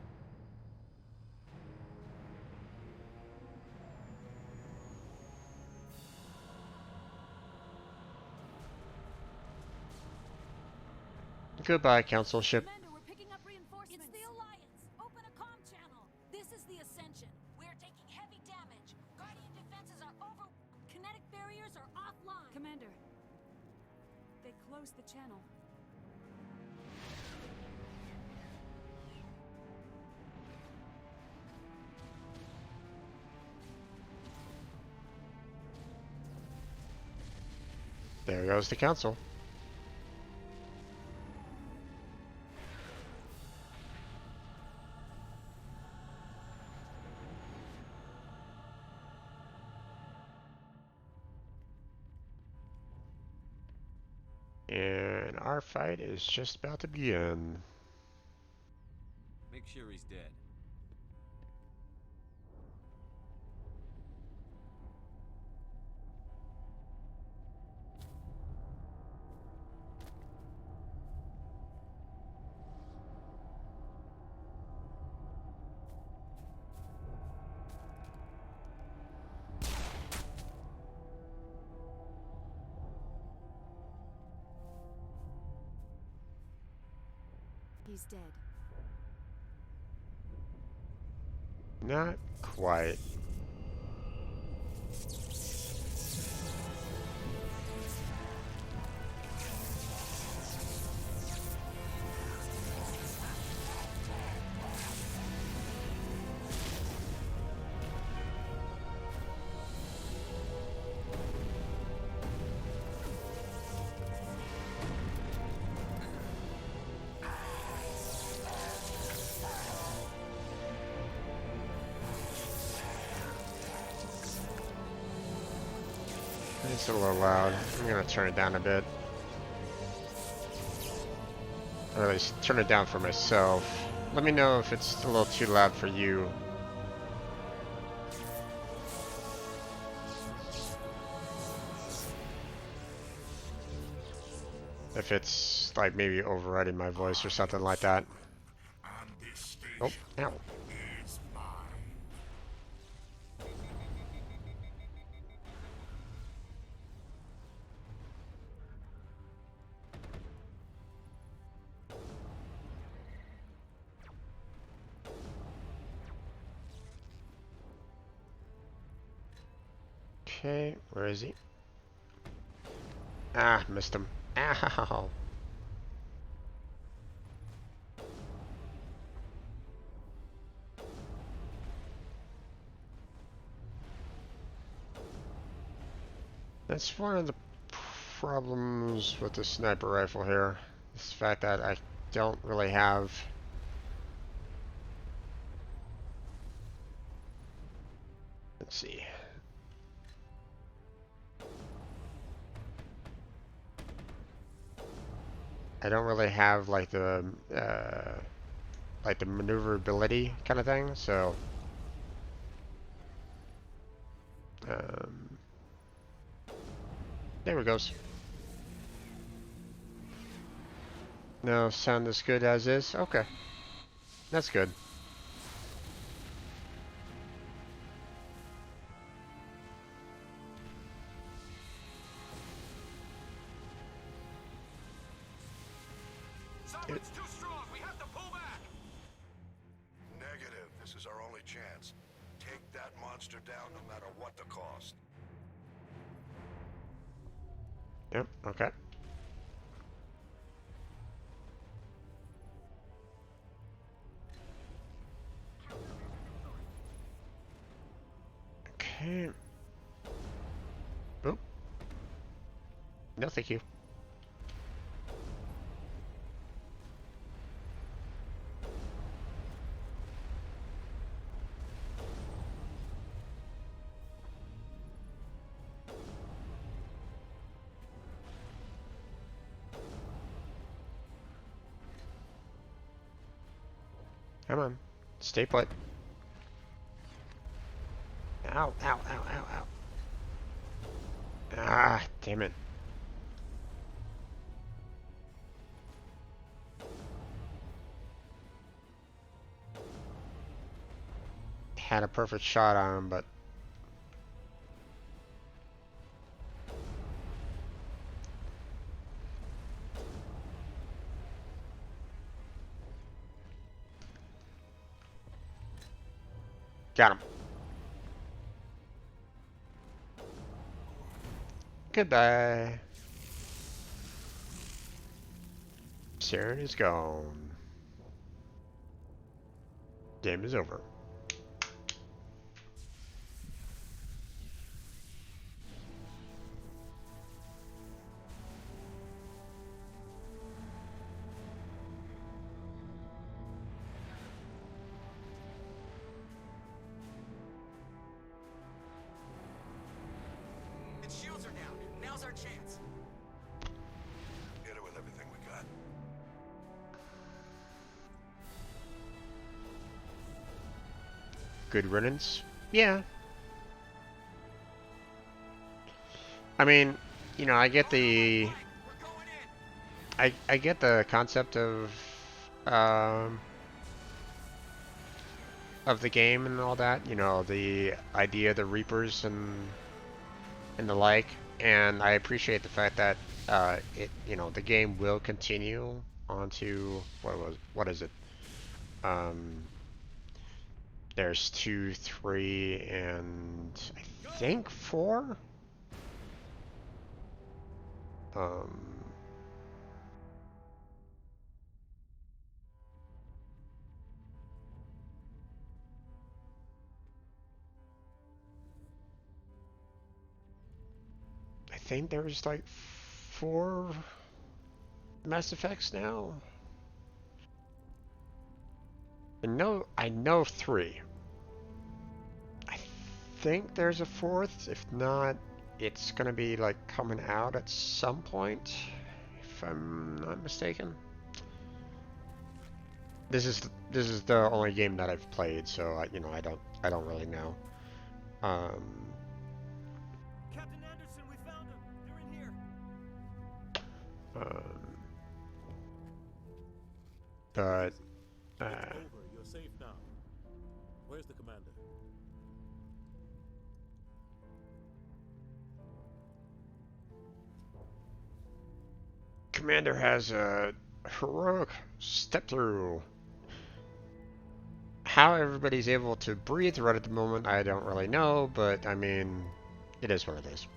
goodbye, Council ship. Commander, we're picking up reinforcements. It's the Alliance! Open a comm channel! This is the Ascension. We're taking heavy damage. Guardian defenses are over... Kinetic barriers are offline. Commander, they closed the channel. There goes the Council. And our fight is just about to begin. Make sure he's dead. He's dead. Not quite. It's a little loud. I'm gonna turn it down a bit. Or at least turn it down for myself. Let me know if it's a little too loud for you. If it's like maybe overriding my voice or something like that. Oh, ow. Okay, where is he? Ah, missed him. Ow. That's one of the problems with the sniper rifle here. Is the fact that I don't really have... Let's see. I don't really have like the maneuverability kind of thing, so there we goes. No, sound as good as is. Okay, that's good. Sovereign's too strong. We have to pull back. Negative. The This is our only chance. Take that monster down no matter what the cost. Yep, okay. Okay. Oh. No, thank you. Come on. Stay put. Ow, ow, ow, ow, ow. Ah, damn it. Had a perfect shot on him, but got him. Goodbye. Siren is gone. Game is over. Its shields are down. Now's our chance. Hit it with everything we got. Good riddance? Yeah. I mean, you know, I get the I get the concept of the game and all that, you know, the idea of the Reapers and the like, and I appreciate the fact that the game will continue onto what is it? Um, there's 2, 3, and I think 4. Um, I think there's like 4 Mass Effects now. I know 3. I think there's a 4th. If not, it's gonna be like coming out at some point, if I'm not mistaken. This is the only game that I've played, so I don't really know. Captain Anderson, we found them. They're in here. Um, but It's over. You're safe now. Where's the commander? Commander has a heroic step through. How everybody's able to breathe right at the moment, I don't really know, but I mean, it is what it is.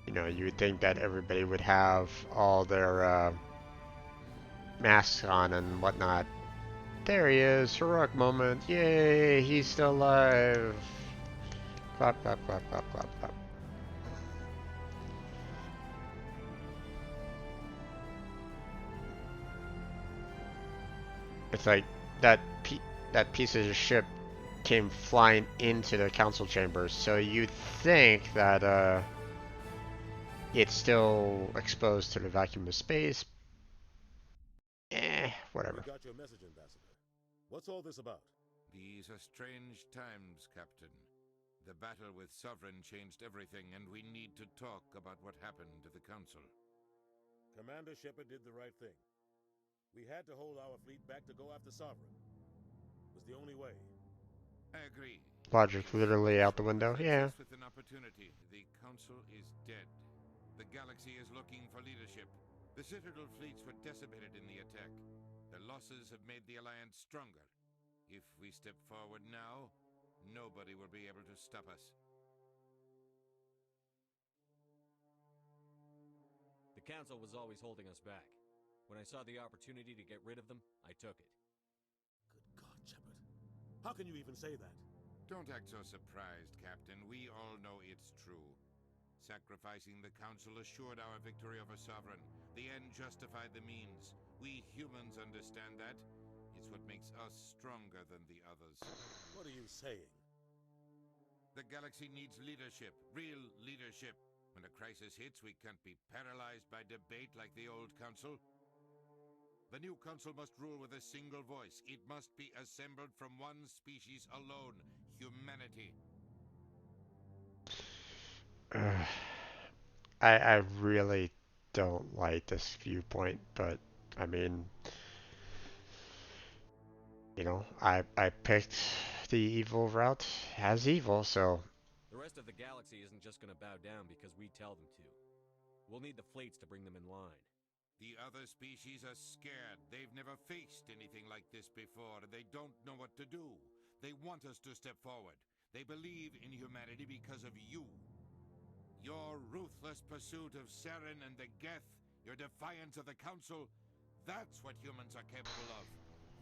You know, you would think that everybody would have all their masks on and whatnot. There he is, heroic moment, yay, he's still alive. Clap, clap, clap, clap, clap, clap. It's like that piece of ship came flying into the council chambers, so you'd think that it's still exposed to the vacuum of space. Whatever. We got your message, Ambassador. What's all this about? These are strange times, Captain. The battle with Sovereign changed everything, and we need to talk about what happened to the Council. Commander Shepard did the right thing. We had to hold our fleet back to go after Sovereign. It was the only way. I agree. Logic literally out the window, yeah. With an opportunity. The Council is dead. The galaxy is looking for leadership. The Citadel fleets were decimated in the attack. The losses have made the Alliance stronger. If we step forward now, nobody will be able to stop us. The Council was always holding us back. When I saw the opportunity to get rid of them, I took it. Good God, Shepard. How can you even say that? Don't act so surprised, Captain. We all know it's true. Sacrificing the Council assured our victory over Sovereign. The end justified the means. We humans understand that. It's what makes us stronger than the others. What are you saying? The galaxy needs leadership. Real leadership. When a crisis hits, we can't be paralyzed by debate like the old Council. The new Council must rule with a single voice. It must be assembled from one species alone. Humanity. I really don't like this viewpoint, but I mean, you know, I picked the evil route as evil, so The rest of the galaxy isn't just gonna bow down because we tell them to. We'll need the fleets to bring them in line. The other species are scared. They've never faced anything like this before, and they don't know what to do. They want us to step forward. They believe in humanity because of you. Your ruthless pursuit of Saren and the Geth, your defiance of the Council, that's what humans are capable of.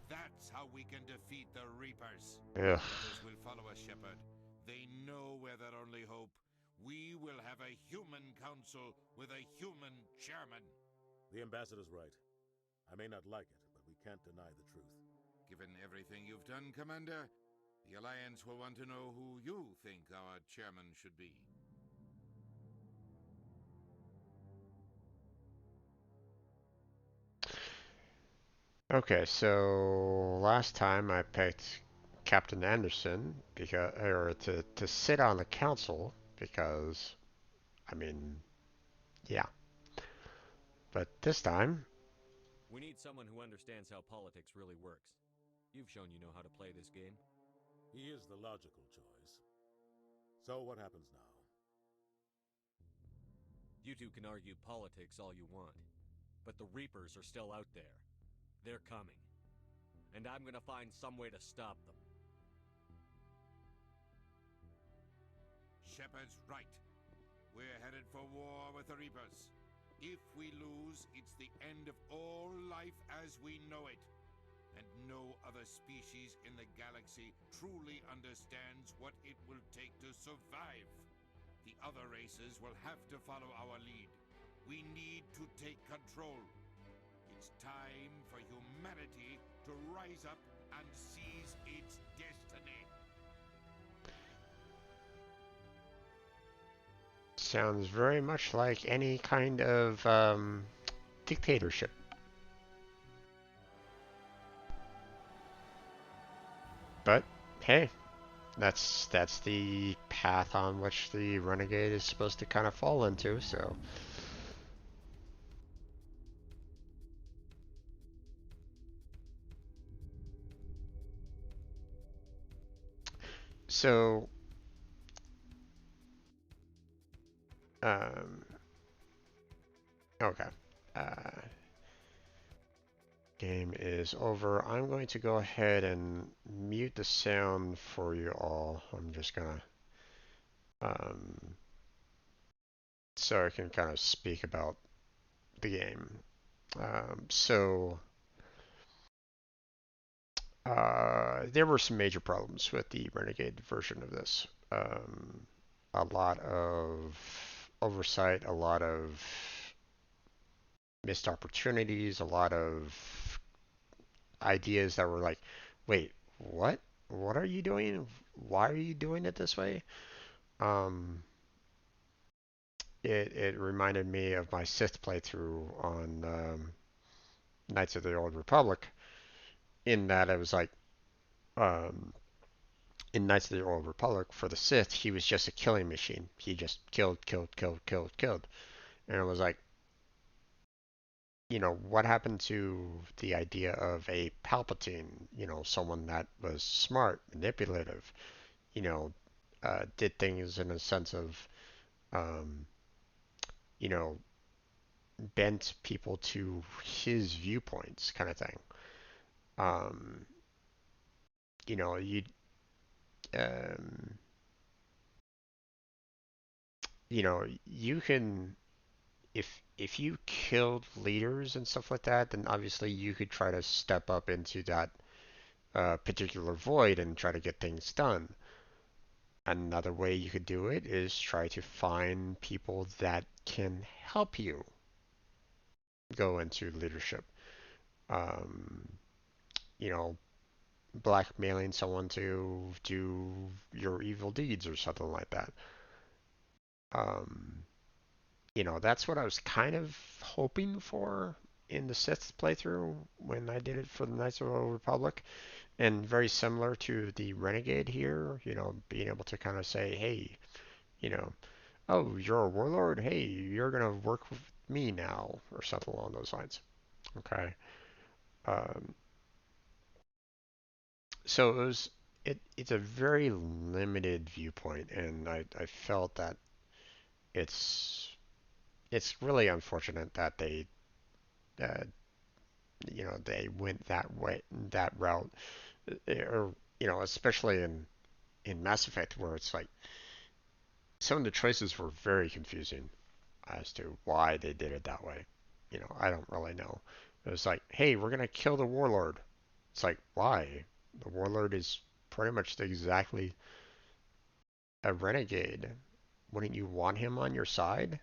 That's how we can defeat the Reapers. ugh. Others will follow us, Shepard. They know we're their only hope. We will have a human council with a human chairman. The ambassador's right. I may not like it, but we can't deny the truth. Given everything you've done, Commander, the Alliance will want to know who you think our chairman should be. Okay, so last time I picked Captain Anderson because, or to sit on the council because, I mean, yeah. But this time, We need someone who understands how politics really works. You've shown you know how to play this game. He is the logical choice. So what happens now? You two can argue politics all you want, but the Reapers are still out there. They're coming. And I'm gonna find some way to stop them. Shepard's right. We're headed for war with the Reapers. If we lose, it's the end of all life as we know it. And no other species in the galaxy truly understands what it will take to survive. The other races will have to follow our lead. We need to take control. It's time for humanity to rise up and seize its destiny. sounds very much like any kind of dictatorship. But hey, that's the path on which the Renegade is supposed to kind of fall into, so. So, um, okay. Uh, Game is over. I'm going to go ahead and mute the sound for you all. I'm just gonna, um, so I can kind of speak about the game. There were some major problems with the Renegade version of this. A lot of oversight, a lot of missed opportunities, a lot of ideas that were like, wait, what? What are you doing? Why are you doing it this way? Um, it reminded me of my Sith playthrough on Knights of the Old Republic, in that it was like, um, in Knights of the Old Republic, for the Sith, he was just a killing machine. He just killed, killed, killed, killed, killed. And it was like, what happened to the idea of a Palpatine, someone that was smart, manipulative, did things in a sense of, um, you know, bent people to his viewpoints, kind of thing. Um, you know, um, you can if you killed leaders and stuff like that, then obviously you could try to step up into that particular void and try to get things done. Another way you could do it is try to find people that can help you go into leadership. Um, you know, blackmailing someone to do your evil deeds or something like that. Um, that's what I was kind of hoping for in the Sith playthrough when I did it for the Knights of the Old Republic. And very similar to the Renegade here, being able to kind of say, hey, you know, oh, you're a warlord? Hey, you're going to work with me now, or something along those lines. Okay. Um, so it's a very limited viewpoint, and I felt that it's it's really unfortunate that uh, they went that way, that route, or especially in Mass Effect, where it's like some of the choices were very confusing as to why they did it that way. I don't really know. It was like, hey, we're gonna kill the warlord. It's like, why? The warlord is pretty much exactly a renegade. Wouldn't you want him on your side?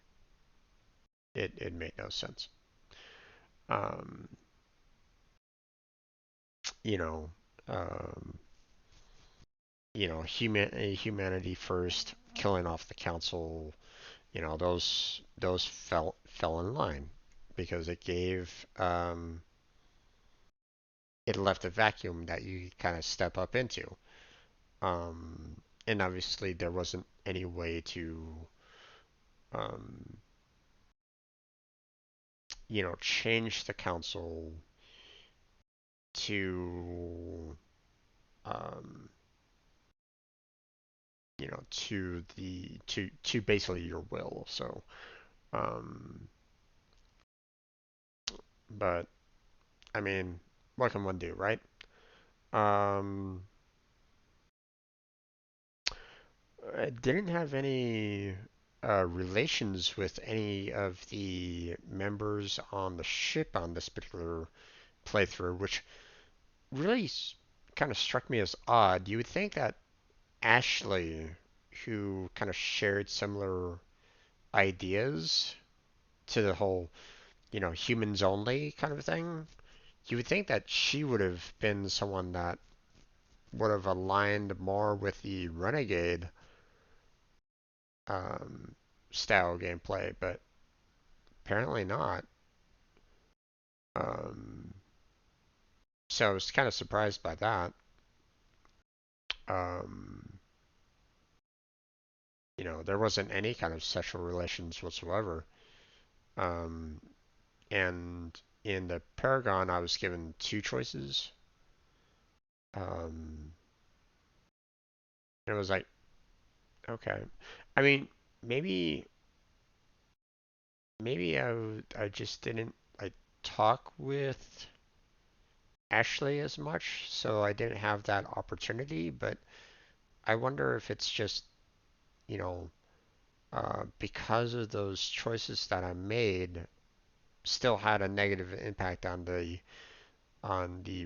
It made no sense. Um, you know, um, humanity first, killing off the council. Those fell in line because it left a vacuum that you kind of step up into. And obviously there wasn't any way to um, change the council to um, to basically your will. So, um, but I mean, what can one do, right? Um, I didn't have any relations with any of the members on the ship on this particular playthrough, which really kind of struck me as odd. You would think that Ashley, who kind of shared similar ideas to the whole, humans only kind of thing, you would think that she would have been someone that would have aligned more with the Renegade um, style gameplay, but apparently not. Um, so I was kind of surprised by that. Um, there wasn't any kind of sexual relations whatsoever. Um, and in the Paragon, I was given two choices. Um, and it was like, okay. I mean, maybe I just didn't like talk with Ashley as much, so I didn't have that opportunity. But I wonder if it's just, you know, because of those choices that I made, still had a negative impact on the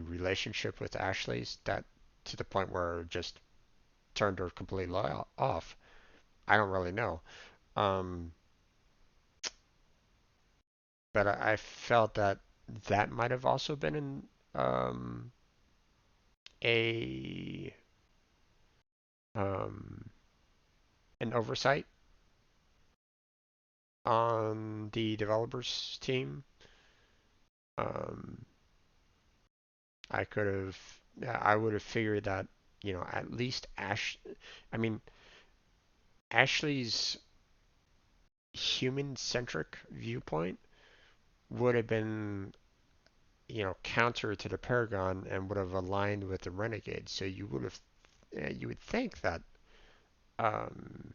relationship with Ashley's that to the point where it just turned her completely off. I don't really know. Um, but I felt that that might have also been um, a um, an oversight on the developers team. Um, I could have, yeah, I would have figured that, at least I mean, Ashley's human-centric viewpoint would have been, counter to the Paragon and would have aligned with the Renegade. So you would think that um,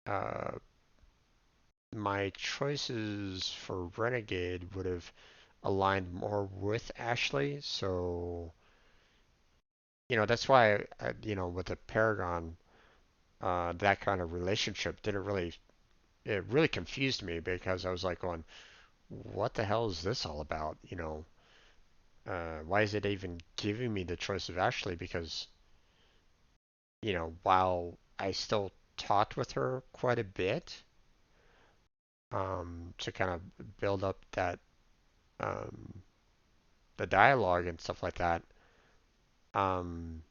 uh, my choices for Renegade would have aligned more with Ashley. So, that's why, with the Paragon, that kind of relationship didn't really, it really confused me because I was like going, what the hell is this all about? Why is it even giving me the choice of Ashley? Because, while I still talked with her quite a bit, to kind of build up that, um, the dialogue and stuff like that, um,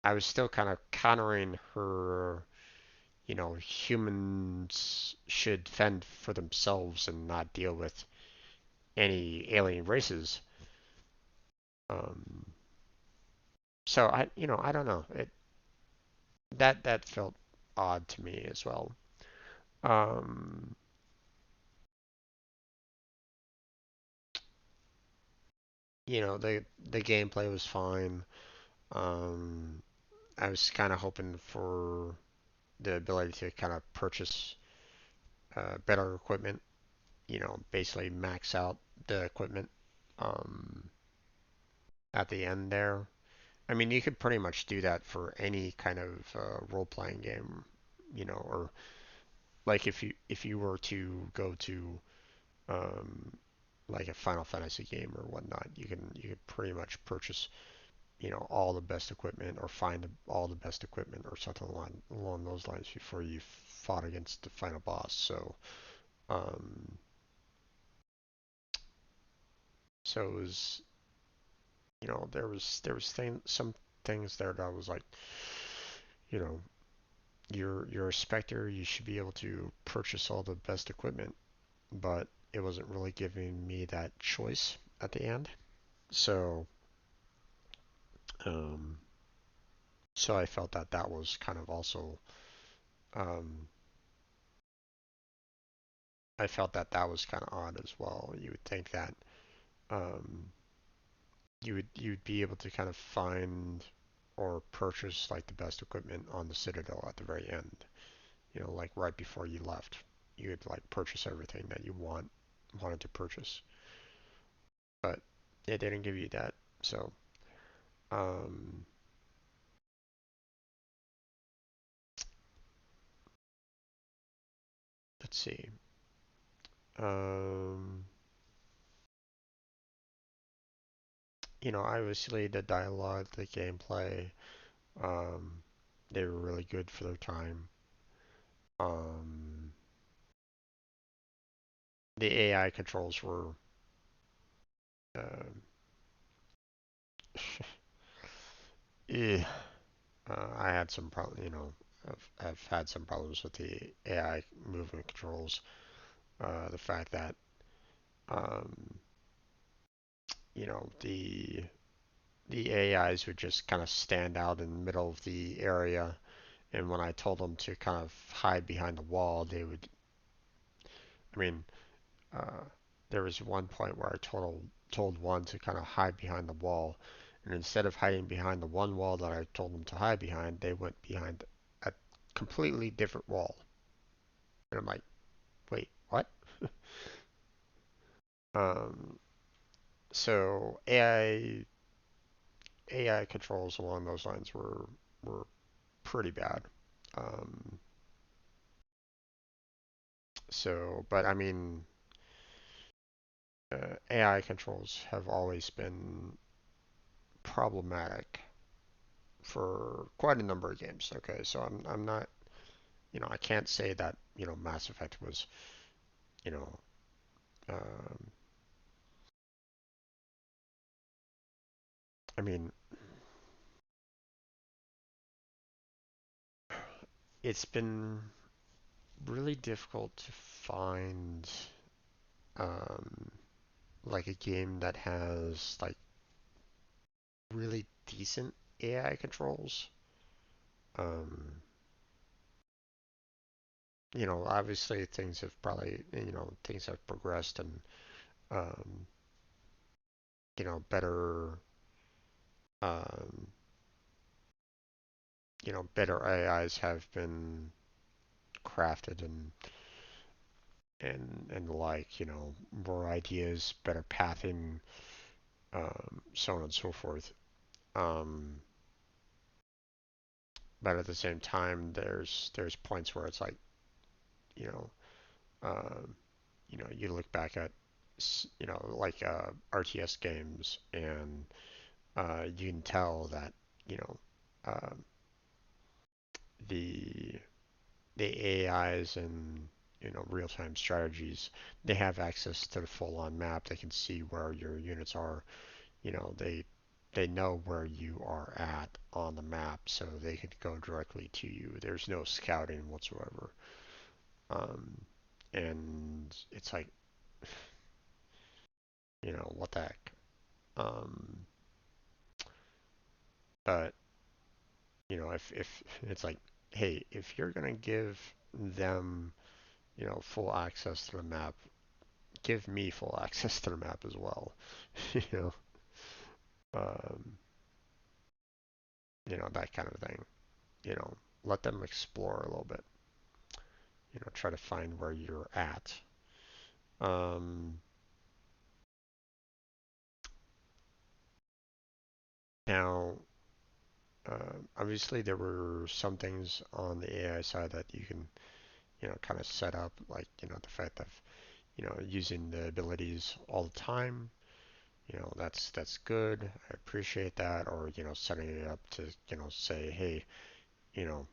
I was still kind of countering her, humans should fend for themselves and not deal with any alien races. Um, so I don't know. That felt odd to me as well. Um, the gameplay was fine. Um, I was kind of hoping for the ability to kind of purchase better equipment. Basically max out the equipment um, at the end there. I mean, you could pretty much do that for any kind of role-playing game, or like if you were to go to um, like a Final Fantasy game or whatnot, you could pretty much purchase all the best equipment or find all the best equipment or something along those lines before you fought against the final boss. Um, so it was there was some things there that I was like, you know, you're a Spectre, you should be able to purchase all the best equipment, but it wasn't really giving me that choice at the end. So um, so I felt that that was kind of also um, I felt that that was kind of odd as well. You would think that um, you'd be able to kind of find or purchase like the best equipment on the Citadel at the very end. Like right before you left, you would like purchase everything that you wanted to purchase, but it didn't give you that. So um, let's see. Um, Obviously the dialogue, the gameplay, um, they were really good for their time. Um, the AI controls were uh, eh, I had some problem, I've had some problems with the AI movement controls. The fact that, um, the AIs would just kind of stand out in the middle of the area, and when I told them to kind of hide behind the wall, they would. I mean, uh, there was one point where I told one to kind of hide behind the wall, and instead of hiding behind the one wall that I told them to hide behind, they went behind a completely different wall. And I'm like, wait, what? Um, so AI controls along those lines were pretty bad. Um, but I mean, AI controls have always been problematic for quite a number of games. Okay, so I'm not, I can't say that Mass Effect was, you know, um, I mean, it's been really difficult to find um, like a game that has like really decent AI controls. Um, Obviously things have progressed and um, better um, better AIs have been crafted and and like, more ideas, better pathing, so on and so forth. Um, but at the same time, there's points where it's like, you know, um, you look back at, like RTS games, and you can tell that, you know, um, the the AIs and real-time strategies, they have access to the full-on map. They can see where your units are. They know where you are at on the map, so they can go directly to you. There's no scouting whatsoever. Um, and it's like, what the heck? Um, but if it's like, hey, if you're gonna give them, full access to the map, give me full access to the map as well. you know, um, that kind of thing. You know, let them explore a little bit. Try to find where you're at. Um, Now, obviously, there were some things on the AI side that you can, kind of set up, like, the fact of, using the abilities all the time. That's good. I appreciate that. Or, setting it up to, say, hey, you know,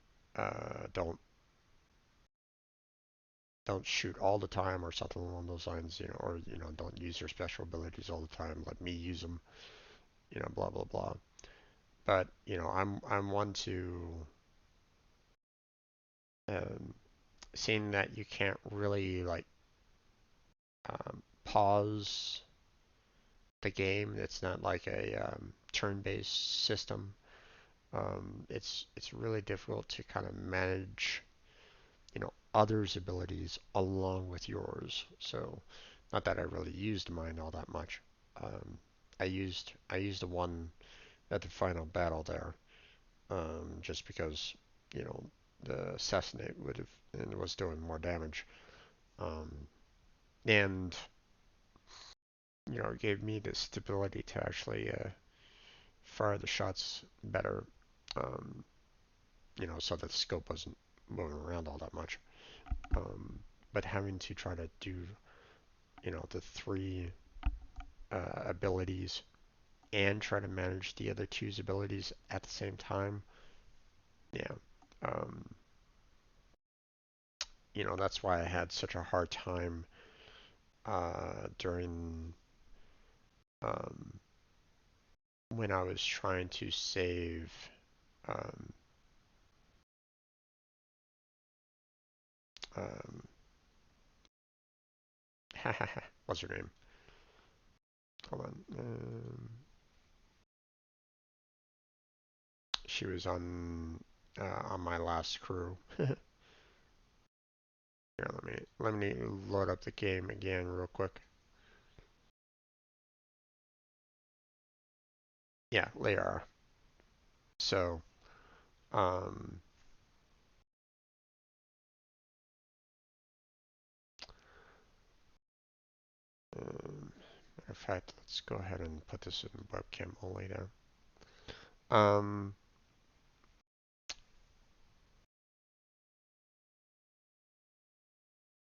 don't shoot all the time or something along those lines, or don't use your special abilities all the time. Let me use them, blah blah blah. But I'm one to, um, seeing that you can't really like, pause the game. It's not like a, turn-based system. It's really difficult to kind of manage, others' abilities along with yours. So, not that I really used mine all that much. Um, I used the one at the final battle there, just because you know the assassinate would have and was doing more damage, um, and it gave me the stability to actually, fire the shots better, um, so that the scope wasn't moving around all that much. Um, but having to try to do the three, abilities, and try to manage the other two's abilities at the same time, yeah. Um, that's why I had such a hard time, during, um, when I was trying to save, um, um, what's her name? Hold on. She was on my last crew. Here, let me load up the game again real quick. Yeah, Layar. So, um, matter of fact, let's go ahead and put this in webcam only now. Um,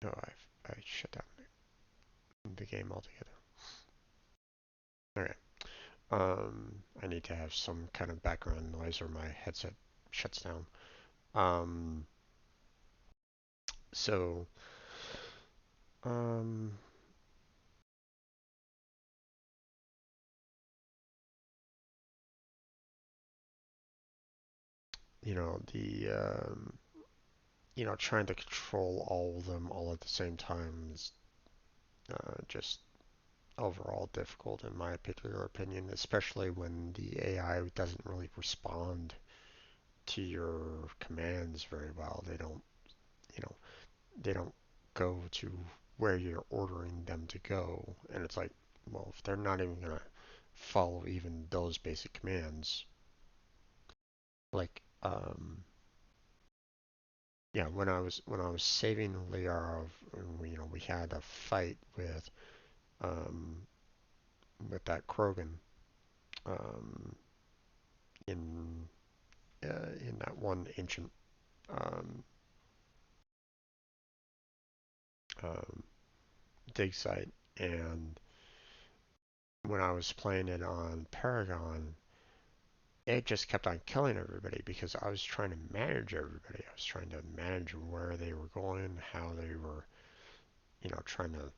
no, I shut down the game altogether. Okay. I need to have some kind of background noise or my headset shuts down. Um, so, um, the, trying to control all of them all at the same time is, just overall difficult in my particular opinion, especially when the AI doesn't really respond to your commands very well. You know, they don't go to where you're ordering them to go, and it's like, well, if they're not even gonna follow even those basic commands, like, yeah, when I was saving Liara, we had a fight um, with that Krogan um, in in that one ancient um, um, dig site, and when I was playing it on Paragon, it just kept on killing everybody because I was trying to manage everybody. I was trying to manage where they were going, how they were, trying to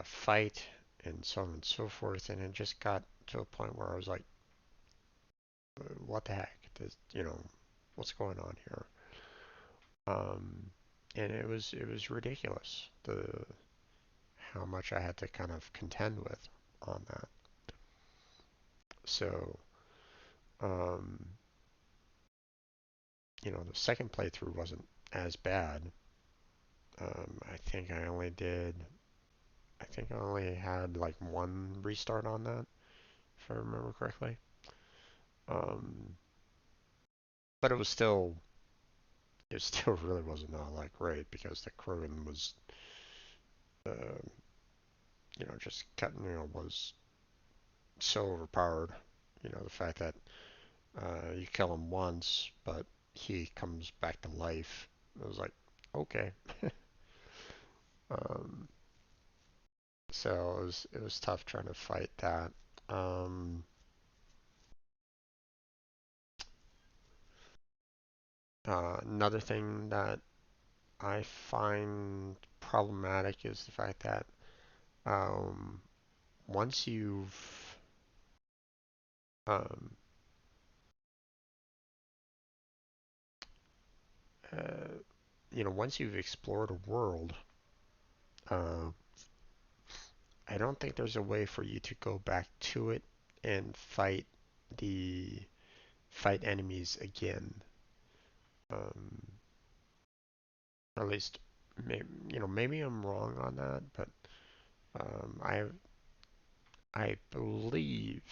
fight, and so on and so forth. And it just got to a point where I was like, what the heck? What's going on here? Um, and it was ridiculous how much I had to kind of contend with on that. So, um, the second playthrough wasn't as bad. I think I only had like one restart on that, if I remember correctly. Um, but it still really wasn't all that great because the Krogan was, uh, just cutting, was so overpowered. The fact that you kill him once, but he comes back to life. It was like, okay. um, so it was tough trying to fight that. Um, Another thing that I find problematic is the fact that um, once you've um, uh, once you've explored a world, uh, I don't think there's a way for you to go back to it and the fight enemies again. Um, or at least, maybe I'm wrong on that, but um, I I believe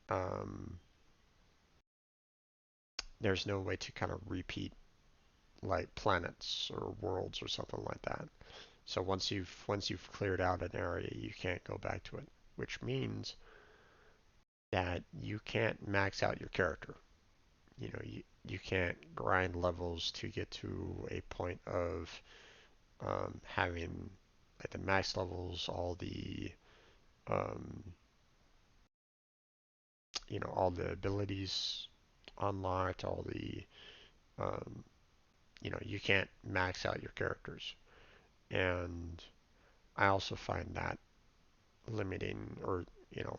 um, there's no way to kind of repeat like planets or worlds or something like that. So once you've cleared out an area, you can't go back to it, which means that you can't max out your character. You can't grind levels to get to a point of having at the max levels um, all the abilities unlocked, all the um, you can't max out your characters, and I also find that limiting, or you know,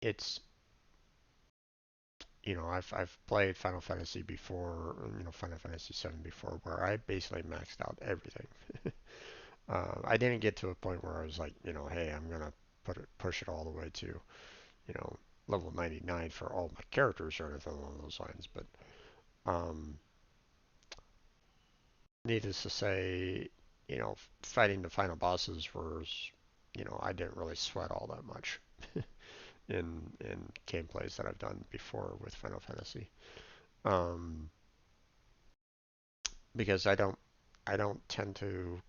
it's I've played Final Fantasy before, Final Fantasy 7 before, where I basically maxed out everything. I didn't get to a point where I was like, hey, I'm gonna push it all the way to, you know, level 99 for all my characters or anything along those lines. But um, needless to say, fighting the final bosses I didn't really sweat all that much in gameplays that I've done before with Final Fantasy. Um, because I don't tend to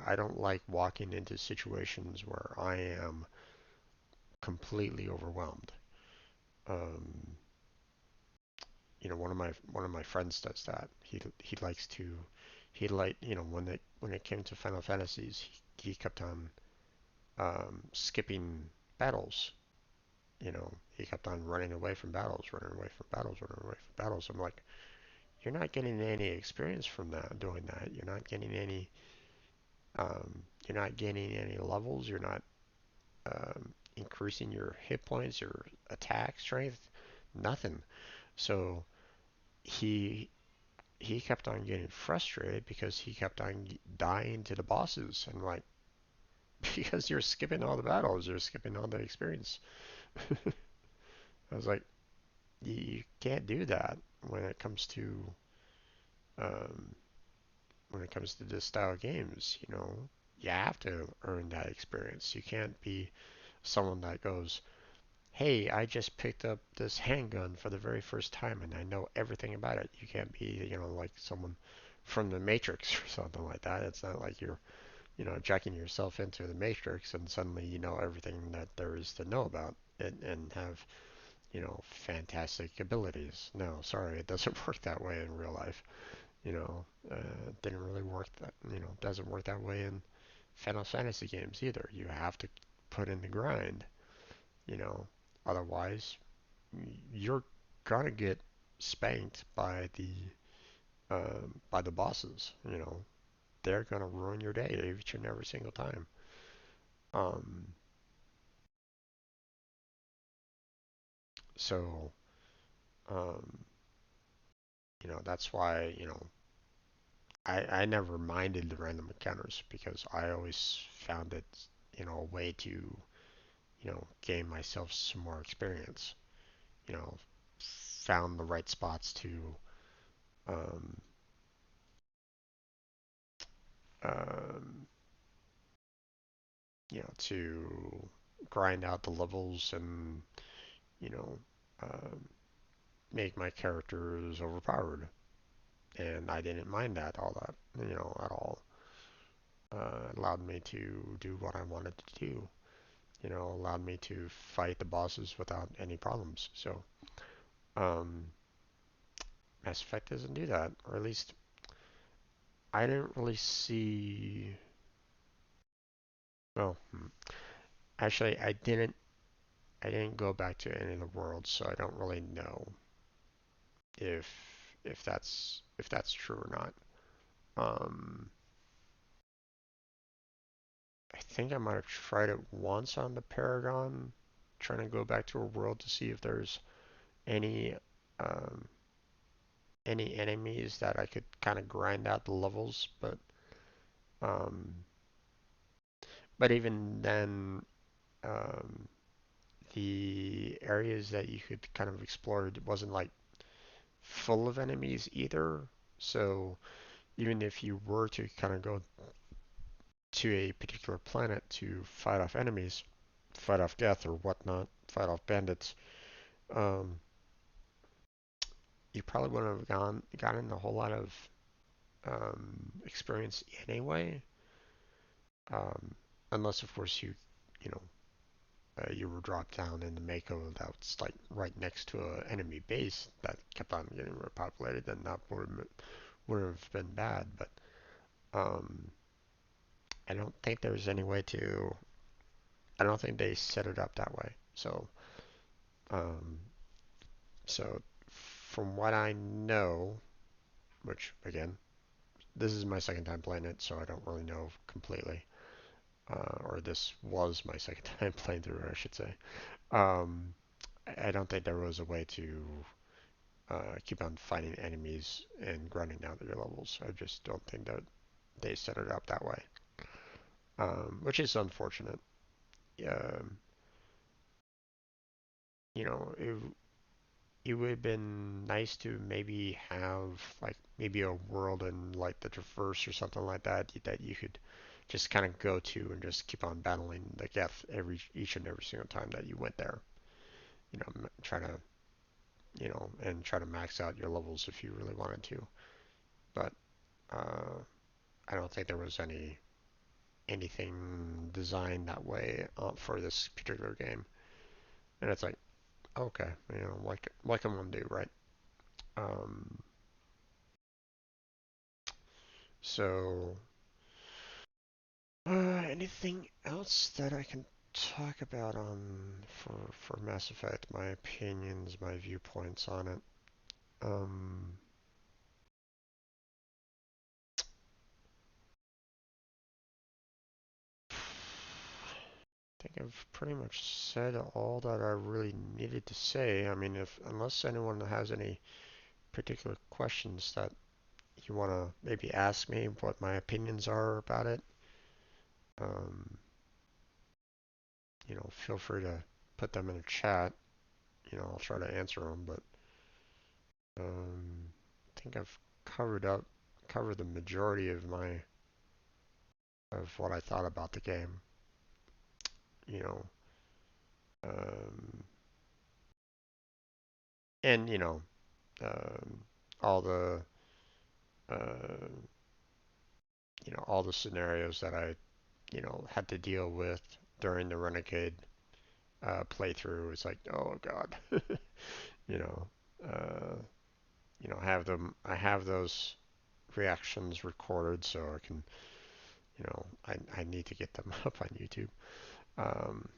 I don't like walking into situations where I am completely overwhelmed. Um, one of my friends does that. He likes to he like when it came to Final Fantasies, he kept on skipping battles. He kept on running away from battles, running away from battles, running away from battles. I'm like, you're not getting any experience from that doing that. You're not gaining any levels. You're not increasing your hit points, your attack strength, nothing. So he he kept on getting frustrated because he kept on dying to the bosses, and like, because you're skipping all the battles, you're skipping all the experience. I was like, you can't do that when it comes to um, this style of games. You have to earn that experience. You can't be someone that goes, hey, I just picked up this handgun for the very first time and I know everything about it. You can't be, like someone from the Matrix or something like that. It's not like you're, jacking yourself into the Matrix and suddenly you know everything that there is to know about it and have, fantastic abilities. No, sorry, it doesn't work that way in real life. It didn't really work that, doesn't work that way in Final Fantasy games either. You have to put in the grind, you know, otherwise you're gonna get spanked by the bosses. They're gonna ruin your day each and every single time. Um, so um, that's why I never minded the random encounters because I always found it a way to gain myself some more experience. You know, found the right spots to um, um, to grind out the levels and you know, um, make my characters overpowered. And I didn't mind that all that, at all. It allowed me to do what I wanted to do. Allowed me to fight the bosses without any problems. So, um, Mass Effect doesn't do that, or at least I didn't really see. Well, actually, I didn't go back to any of the worlds, so I don't really know if if that's true or not. Um, I think I might have tried it once on the Paragon, trying to go back to a world to see if there's any um, any enemies that I could kind of grind out the levels, um, but even then, um, the areas that you could kind of explore wasn't like full of enemies either. So even if you were to kind of go to a particular planet to fight off enemies, fight off Geth or whatnot, fight off bandits, um, you probably wouldn't have gotten a whole lot of experience anyway, um, unless of course you know you were dropped down in the Mako that's like right next to an enemy base that kept on getting repopulated, then that would have been bad. But um, I don't think there's any way to. I don't think they set it up that way. Um, so from what I know, which again, this is my second time playing it, so I don't really know completely. Or this was my second time playing through it, I should say. Um, I don't think there was a way to keep on fighting enemies and grinding out your levels. I just don't think that they set it up that way, which is unfortunate. Um, it would have been nice to maybe have like maybe a world in like the Traverse or something like that you could just kind of go to and just keep on battling the Geth each and every single time that you went there. Try to and try to max out your levels if you really wanted to. But uh, I don't think there was anything designed that way for this particular game. And it's like, okay, like I'm gonna do, right? Um, so anything else that I can talk about on for Mass Effect? My opinions, my viewpoints on it. Um, I think I've pretty much said all that I really needed to say. I mean, if unless anyone has any particular questions that you want to maybe ask me what my opinions are about it, um, feel free to put them in a chat. I'll try to answer them, but I think I've covered the majority of what I thought about the game. You know, um, and um, all the uh, all the scenarios that I had to deal with during the Renegade playthrough. It's like, oh god, you know, uh, I have those reactions recorded, so I can, I need to get them up on YouTube. Um,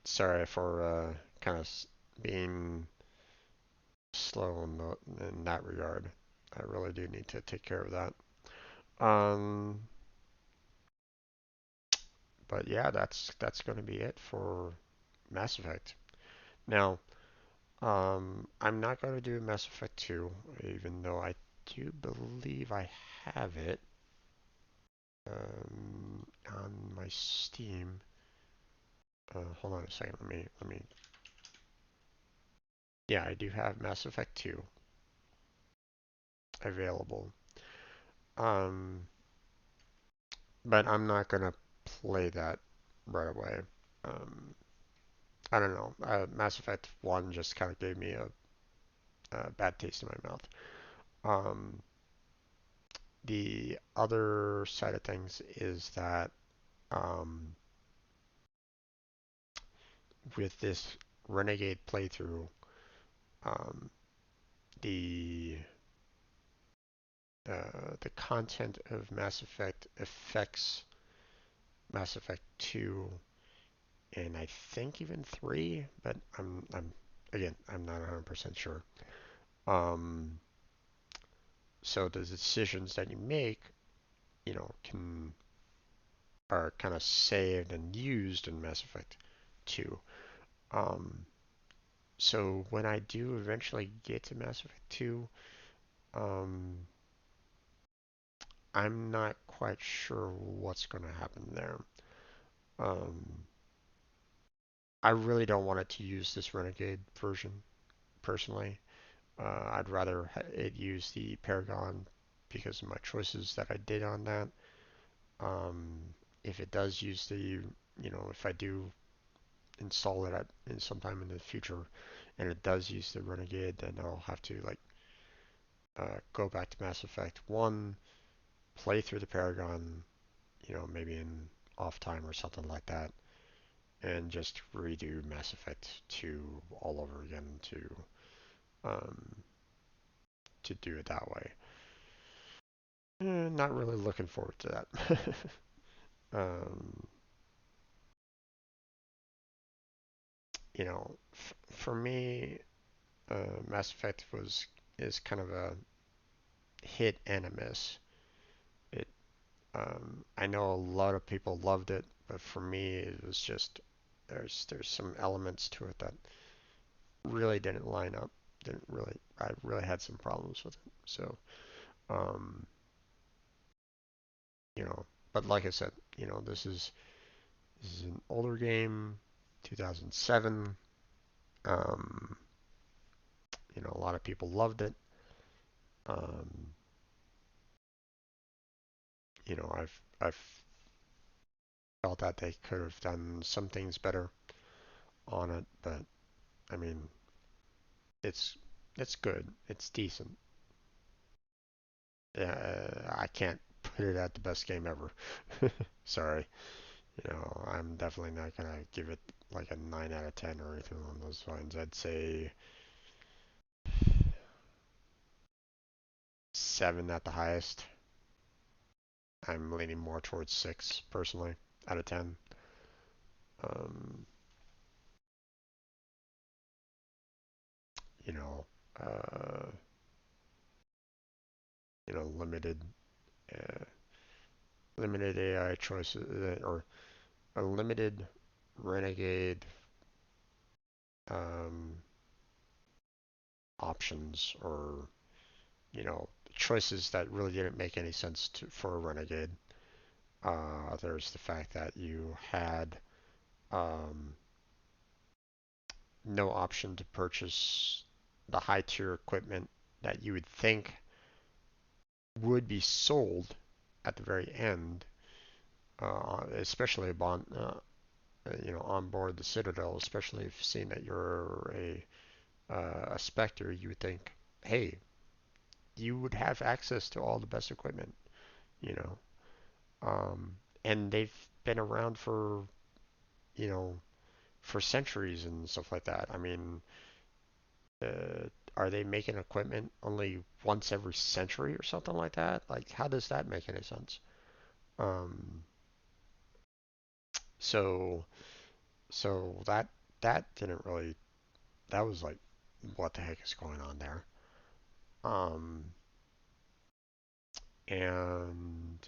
Sorry for kind of being slow in that regard. I really do need to take care of that. Um, but yeah, that's going to be it for Mass Effect. Now, I'm not going to do Mass Effect 2, even though I do believe I have it on my Steam. Hold on a second. Let me. Yeah, I do have Mass Effect 2 available. Um, but I'm not gonna play that right away. Um, I don't know. Mass Effect 1 just kind of gave me a bad taste in my mouth. Um, the other side of things is that um, with this Renegade playthrough, um, the the content of Mass Effect affects Mass Effect 2 and I think even 3, but I'm not 100% sure. Um, so the decisions that you make, can are kind of saved and used in Mass Effect 2. Um, so when I do eventually get to Mass Effect 2, um, I'm not quite sure what's going to happen there. Um, I really don't want it to use this Renegade version personally. I'd rather it use the Paragon because of my choices that I did on that. If it does use if I do install it in sometime in the future, and it does use the Renegade, then I'll have to go back to Mass Effect 1, play through the Paragon, maybe in off time or something like that, and just redo Mass Effect 2 all over again um, to do it that way. Not really looking forward to that. um, for me, Mass Effect is kind of a hit and a miss. It I know a lot of people loved it, but for me, it was just there's some elements to it that really didn't line up. Didn't really I really had some problems with it. So um, you know, but like I said, this is an older game, 2007. Um, a lot of people loved it. Um, I've felt that they could have done some things better on it, but I mean, it's it's good. It's decent. I can't put it at the best game ever. Sorry. I'm definitely not gonna give it like a 9 out of 10 or anything along those lines. I'd say 7 at the highest. I'm leaning more towards 6 personally out of 10. Um, you know, uh, limited uh, limited AI choices or a limited Renegade um, options or choices that really didn't make any sense for a Renegade. There's the fact that you had um, no option to purchase the high tier equipment that you would think would be sold at the very end, especially on board the Citadel, especially if seeing that you're a a Spectre, you would think, hey, you would have access to all the best equipment, you know. And they've been around for, you know, for centuries and stuff like that. I mean, are they making equipment only once every century or something like that? Like, how does that make any sense? Um, so, so that didn't really. That was like, what the heck is going on there? Um, and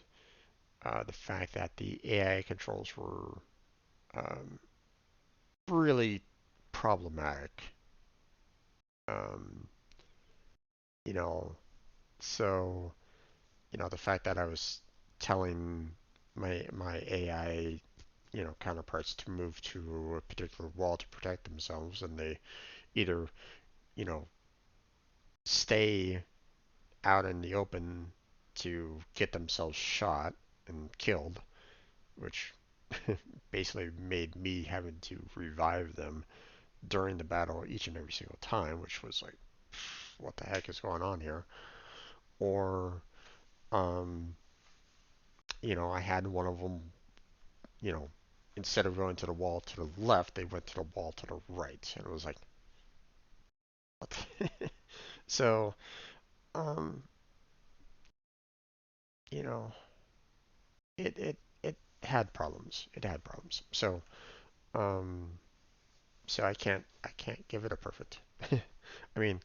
the fact that the AI controls were um, really problematic. Um, you know, so the fact that I was telling my AI, counterparts to move to a particular wall to protect themselves, and they either, you know, stay out in the open to get themselves shot and killed, which basically made me having to revive them during the battle each and every single time, which was like, what the heck is going on here? Or, um, I had one of them, you know, instead of going to the wall to the left, they went to the wall to the right, and it was like, what? So, um, you know, it had problems. It had problems. Um, so I can't give it a perfect. I mean,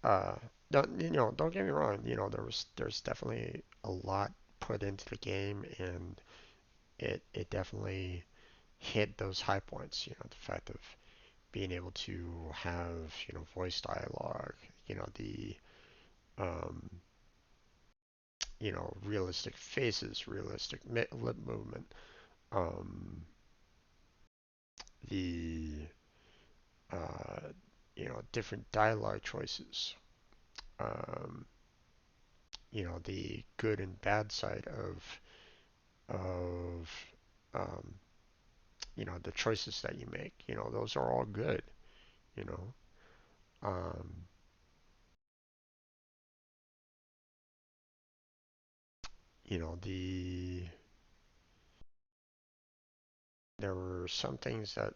uh, don't get me wrong. There's definitely a lot put into the game, and it definitely hit those high points. The fact of being able to have voice dialogue, the um, realistic faces, realistic lip movement, um, the uh, different dialogue choices, um, the good and bad side of um, the choices that you make. Those are all good. You know, um, the there were some things that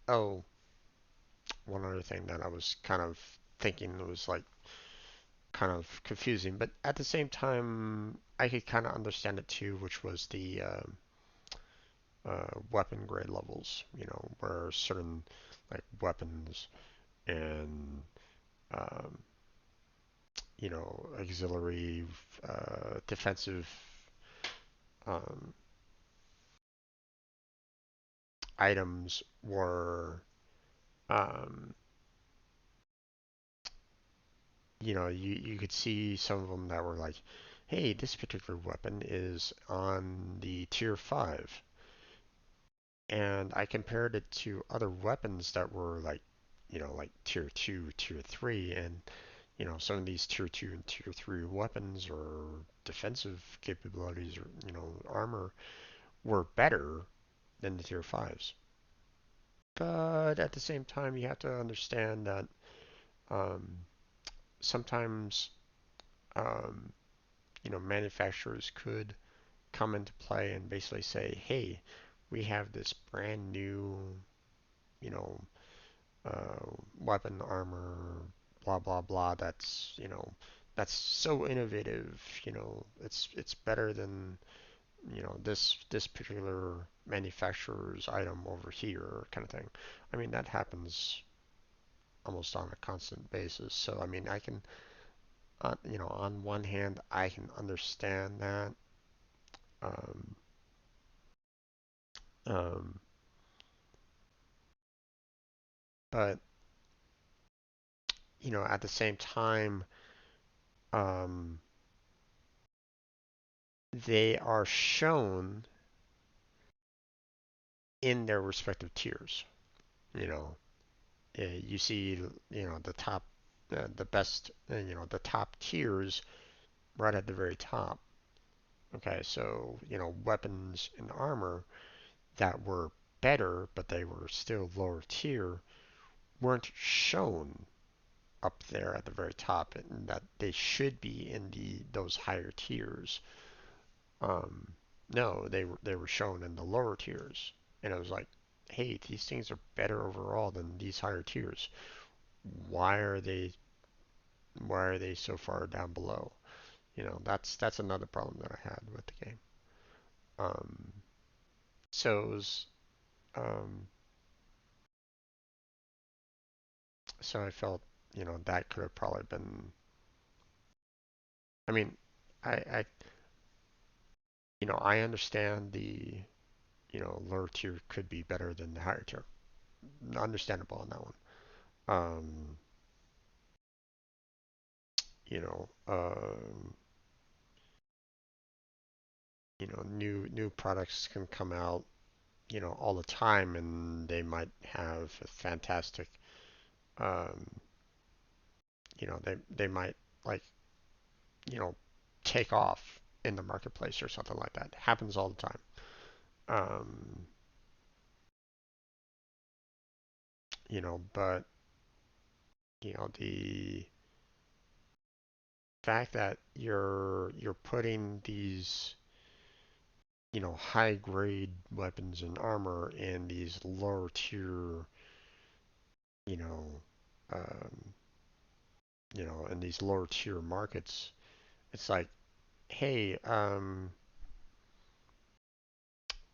oh, one other thing that I was kind of thinking was like kind of confusing, but at the same time, I could kind of understand it too, which was the weapon grade levels, where certain like weapons and um, auxiliary defensive um, items were um, you could see some of them that were like, hey, this particular weapon is on the tier 5. And I compared it to other weapons that were like, like tier 2, tier 3, and some of these tier 2 and tier 3 weapons or defensive capabilities or, armor were better than the tier 5s. But at the same time, you have to understand that um, sometimes um, manufacturers could come into play and basically say, hey, we have this brand new, you know, weapon armor, blah blah blah. That's so innovative. It's better than this particular manufacturer's item over here, kind of thing. I mean, that happens almost on a constant basis. So I mean, I can, on one hand, I can understand that. Um, um, but at the same time, um, they are shown in their respective tiers. You know, you see, the top, the best, the top tiers right at the very top. Okay, so weapons and armor that were better, but they were still lower tier, weren't shown up there at the very top, and that they should be in those higher tiers. Um, no, they were shown in the lower tiers, and it was like, hey, these things are better overall than these higher tiers. Why are they why are they so far down below? That's another problem that I had with the game. Um, so it was, um, so I felt, that could have probably been. I mean, I I understand lower tier could be better than the higher tier. Understandable on that one. Um, you know, um, new products can come out, all the time, and they might have a fantastic, um, they might like, you know, take off in the marketplace or something like that. Happens all the time. Um, but the fact that you're putting these high grade weapons and armor in these lower tier you know um, in these lower tier markets, it's like, hey,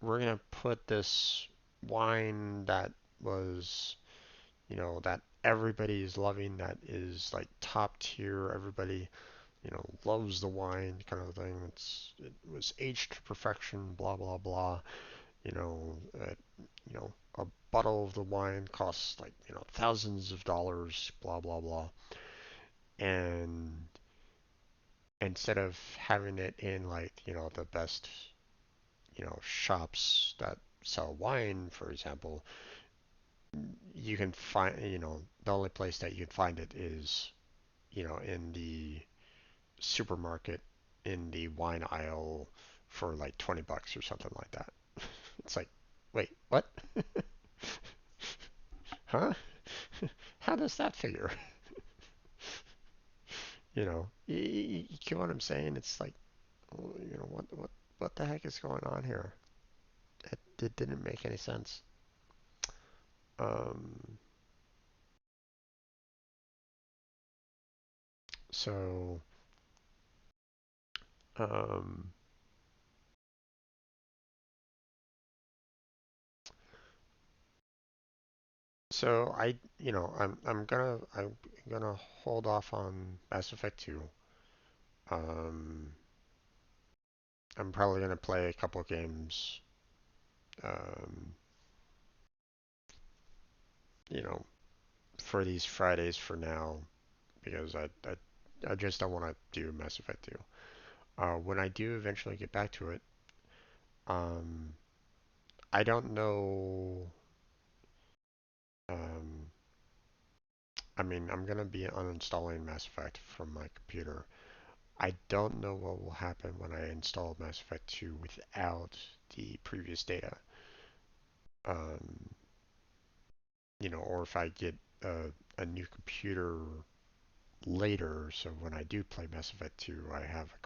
we're gonna put this wine that was that everybody is loving, that is like top tier, everybody loves the wine kind of thing. It was aged to perfection, blah blah blah. You know, a bottle of the wine costs like thousands of dollars, blah blah blah. And instead of having it in like the best shops that sell wine, for example, you can find the only place that you can find it is in the supermarket in the wine aisle for like $20 or something like that. It's like, wait, what? Huh? How does that figure? You get what I'm saying? It's like, what the heck is going on here? It didn't make any sense. Um, so, um, so I'm gonna hold off on Mass Effect 2. Um, I'm probably gonna play a couple of games. Um, you know, for these Fridays for now, because I just don't want to do Mass Effect 2. When I do eventually get back to it, um, I don't know. Um, I mean, I'm gonna be uninstalling Mass Effect from my computer. I don't know what will happen when I install Mass Effect 2 without the previous data. Um, or if I get a new computer later, so when I do play Mass Effect 2, I have a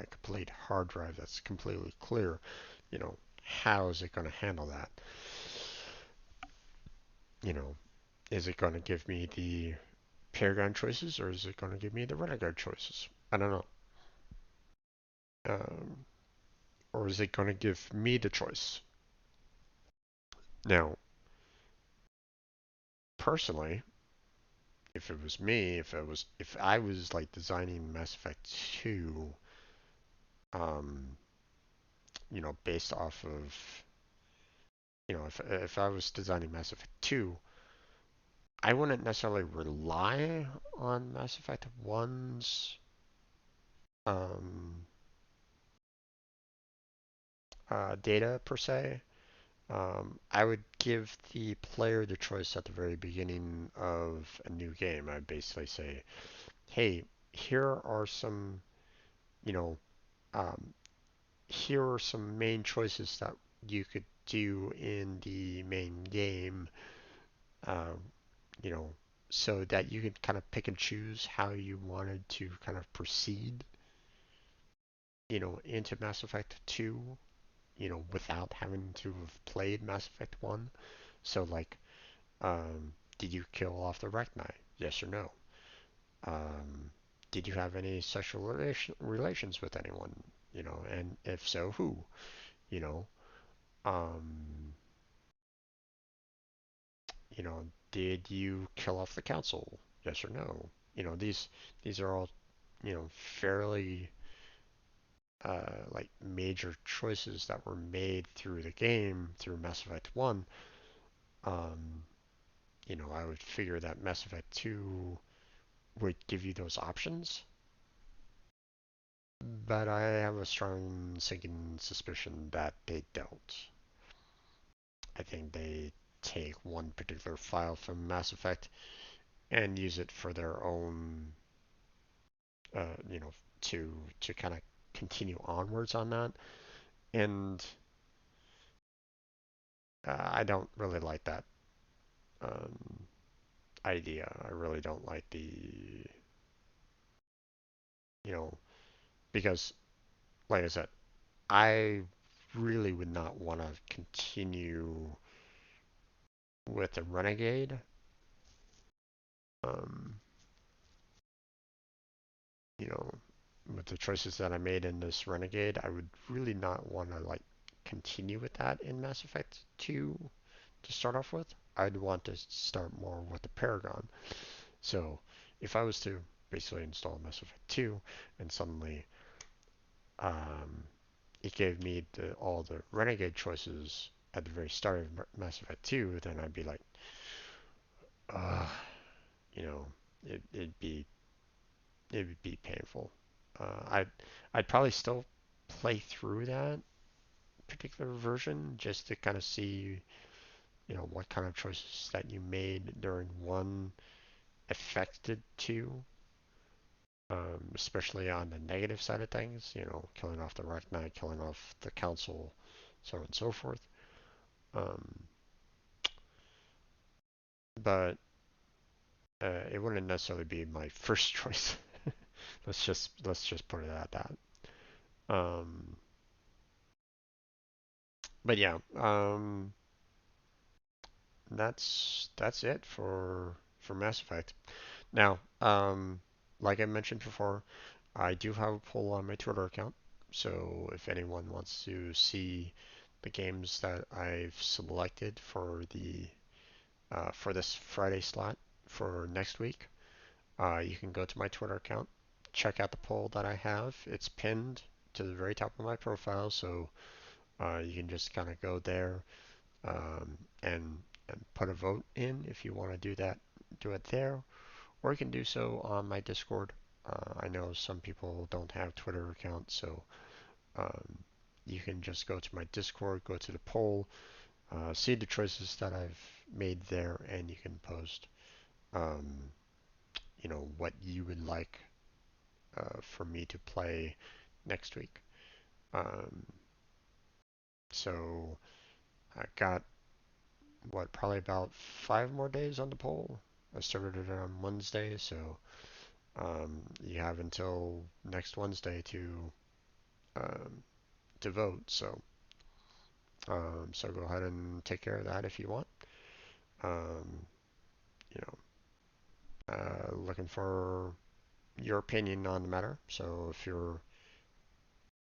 complete hard drive that's completely clear. How is it going to handle that? You know, is it going to give me the Paragon choices, or is it going to give me the Renegade choices? I don't know. Um, or is it going to give me the choice? Now, personally, if it was me, if I was like designing Mass Effect 2, um, based off of, if I was designing Mass Effect 2, I wouldn't necessarily rely on Mass Effect 1's um, data per se. I would give the player the choice at the very beginning of a new game. I'd basically say, hey, here are some, you know, um, here are some main choices that you could do in the main game. um, you know, so that you could kind of pick and choose how you wanted to kind of proceed, into Mass Effect 2, without having to have played Mass Effect 1. So, like, did you kill off the Rachni? Yes or no? Um, did you have any sexual relations with anyone? And if so, who? You know, um, did you kill off the council? Yes or no? These are all, fairly like major choices that were made through the game through Mass Effect 1. Um, I would figure that Mass Effect 2 would give you those options, but I have a strong sinking suspicion that they don't. I think they take one particular file from Mass Effect and use it for their own, uh, you know, to kind of continue onwards on that. And I don't really like that um, idea. I really don't like you know, because, like I said, I really would not want to continue with the Renegade. Um, you know, with the choices that I made in this Renegade, I would really not want to like continue with that in Mass Effect 2 to start off with. I'd want to start more with the Paragon. So if I was to basically install Mass Effect 2 and suddenly um, it gave me all the Renegade choices at the very start of Mass Effect 2, then I'd be like, uh, you know, it, it'd be it would be painful. I'd probably still play through that particular version just to kind of see, what kind of choices that you made during one affected two, especially on the negative side of things, killing off the Rock Knight, killing off the Council, so on and so forth. Um, but it wouldn't necessarily be my first choice. Let's just put it at that. Um, but yeah, that's it for Mass Effect. Now, like I mentioned before, I do have a poll on my Twitter account. So if anyone wants to see the games that I've selected for this Friday slot for next week, you can go to my Twitter account, check out the poll that I have. It's pinned to the very top of my profile, so you can just kind of go there um, and put a vote in if you want to do that. Do it there, or you can do so on my Discord. I know some people don't have Twitter accounts, so um, you can just go to my Discord, go to the poll, see the choices that I've made there, and you can post, um, what you would like for me to play next week. Um, so I got probably about 5 more days on the poll. I started it on Wednesday, so you have until next Wednesday um, to vote. So go ahead and take care of that if you want. Um, you Looking for your opinion on the matter. So if you're,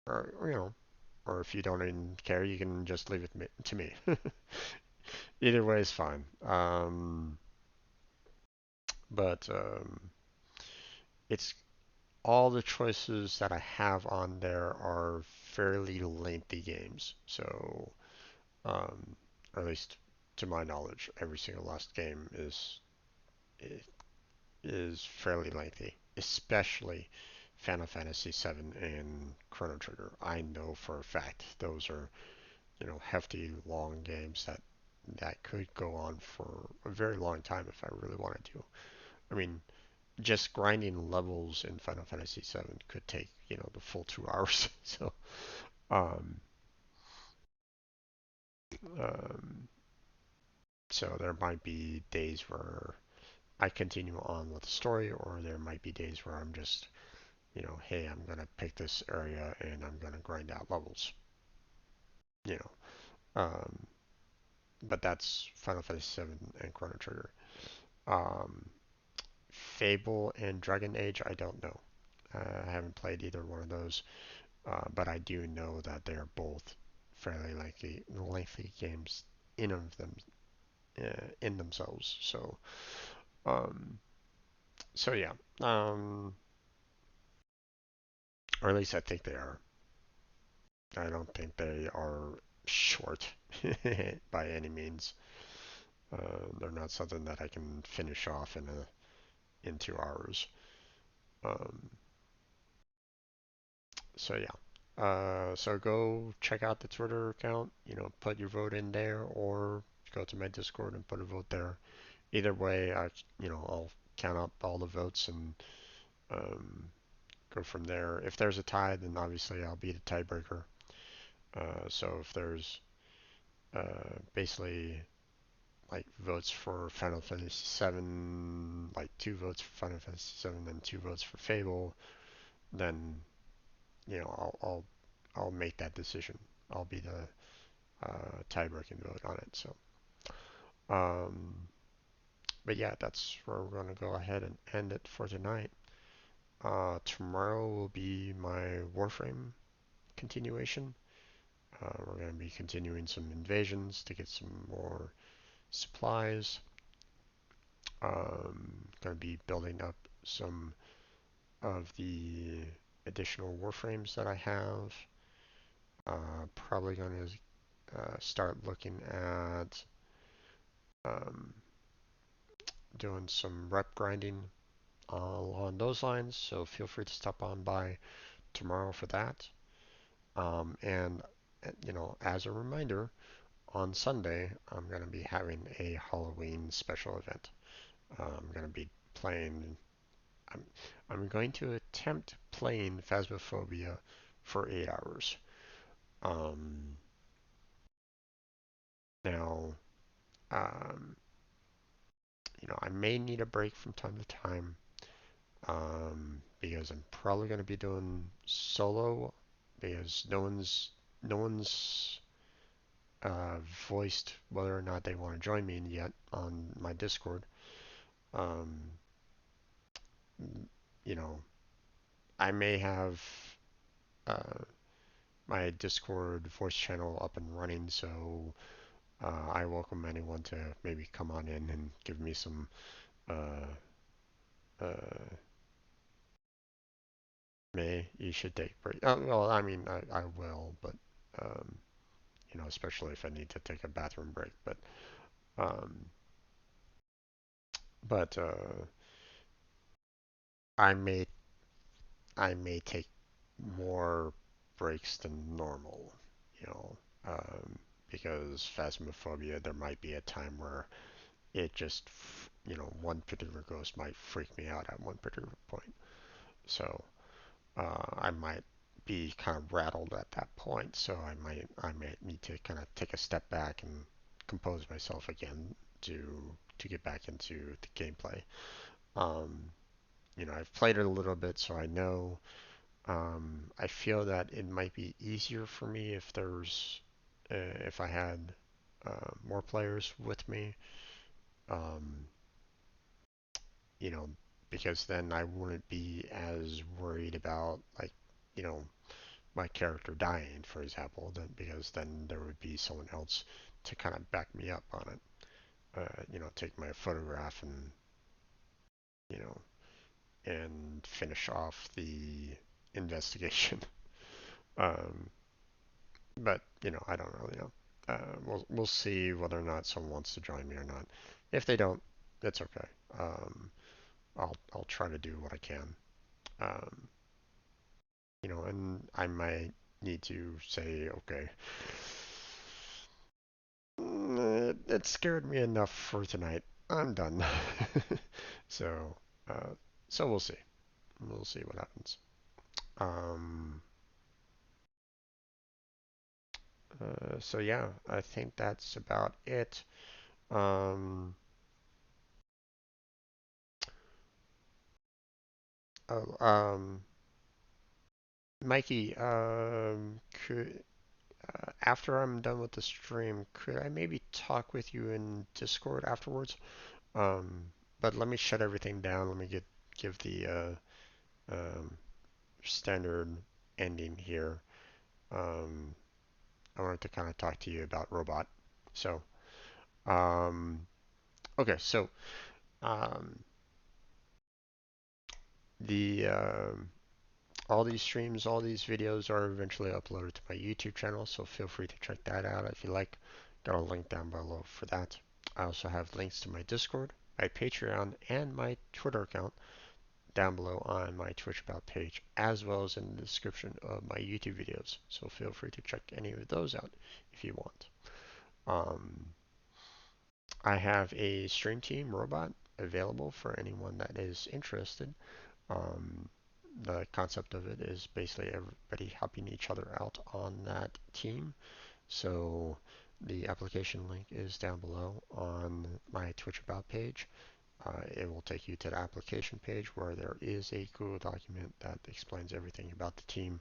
or if you don't even care, you can just leave it to me. Either way is fine. But it's all the choices that I have on there are fairly lengthy games. So, or at least to my knowledge, every single last game is fairly lengthy, especially Final Fantasy VII and Chrono Trigger. I know for a fact those are, hefty, long games that could go on for a very long time if I really wanted to. I mean, just grinding levels in Final Fantasy VII could take, the full 2 hours. So, um, um, So there might be days where I continue on with the story, or there might be days where I'm just, hey, I'm gonna pick this area and I'm gonna grind out levels. You know, but that's Final Fantasy VII and Chrono Trigger. Um, Fable and Dragon Age, I don't know. I haven't played either one of those, but I do know that they're both fairly lengthy games in of them in themselves. Um, so yeah, or at least I think they are. I don't think they are short by any means. They're not something that I can finish off in 2 hours. Um, so yeah. So go check out the Twitter account. Put your vote in there, or go to my Discord and put a vote there. Either way, I'll count up all the votes and um, go from there. If there's a tie, then obviously I'll be the tiebreaker. So if there's basically like votes for Final Fantasy VII, like 2 votes for Final Fantasy VII and 2 votes for Fable, then I'll make that decision. I'll be the tie-breaking vote on it. So, um, but yeah, that's where we're gonna go ahead and end it for tonight. Tomorrow will be my Warframe continuation. We're gonna be continuing some invasions to get some more supplies. Gonna be building up some of the additional Warframes that I have. Probably going to start looking at um, doing some rep grinding along those lines. So feel free to stop on by tomorrow for that. And as a reminder, on Sunday I'm going to be having a Halloween special event. I'm going to be playing. I'm, I'm going to attempt playing Phasmophobia for 8 hours. Um, Now, um, I may need a break from time to time because I'm probably going to be doing solo because no one's voiced whether or not they want to join me yet on my Discord. Um, you know, I may have uh, my Discord voice channel up and running, so I welcome anyone to maybe come on in and give me some uh, uh, you should take a break. Well, I mean, I will, but um, especially if I need to take a bathroom break. Um, but I may I may take more breaks than normal, you know, um, because Phasmophobia, there might be a time where it just, one particular ghost might freak me out at one particular point. So I might be kind of rattled at that point, so I might need to kind of take a step back and compose myself again to get back into the gameplay. Um, I've played it a little bit, so I know. I feel that it might be easier for me if I had more players with me. Um, you know, because then I wouldn't be as worried about like, you know, my character dying, for example, because then there would be someone else to kind of back me up on it. Take my photograph and you know and finish off the investigation. um, but I don't really know. We'll see whether or not someone wants to join me or not. If they don't, it's okay. I'll try to do what I can. Um, and I might need to say, okay, it scared me enough for tonight. I'm done. so, uh, so we'll see. We'll see what happens. Um, so yeah, I think that's about it. Um, oh, Mikey, after I'm done with the stream, could I maybe talk with you in Discord afterwards? Um, but let me shut everything down. Let me give the standard ending here. Um, I wanted to kind of talk to you about Robot. So, um, okay, so um, the all these streams, all these videos are eventually uploaded to my YouTube channel, so feel free to check that out if you like. Got a link down below for that. I also have links to my Discord, my Patreon, and my Twitter account down below on my Twitch About page, as well as in the description of my YouTube videos. So feel free to check any of those out if you want. Um, I have a Stream Team robot available for anyone that is interested. Um, the concept of it is basically everybody helping each other out on that team. So the application link is down below on my Twitch About page. It will take you to the application page where there is a Google document that explains everything about the team.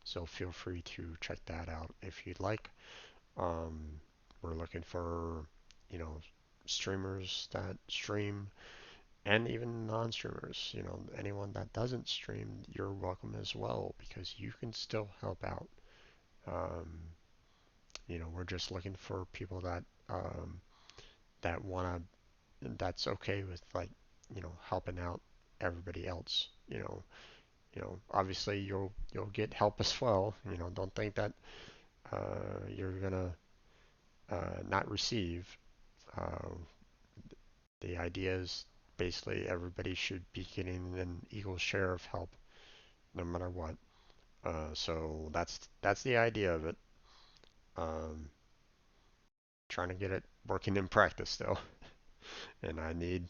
So feel free to check that out if you'd like. We're looking for, you know, streamers that stream and even non-streamers. You know, anyone that doesn't stream, you're welcome as well because you can still help out. Um, you know, we're just looking for people that that wanna that's okay with like helping out everybody else. Obviously you'll get help as well. Don't think that you're gonna not receive. Uh, the idea is basically everybody should be getting an equal share of help no matter what. So that's the idea of it. Um, Trying to get it working in practice though, and I need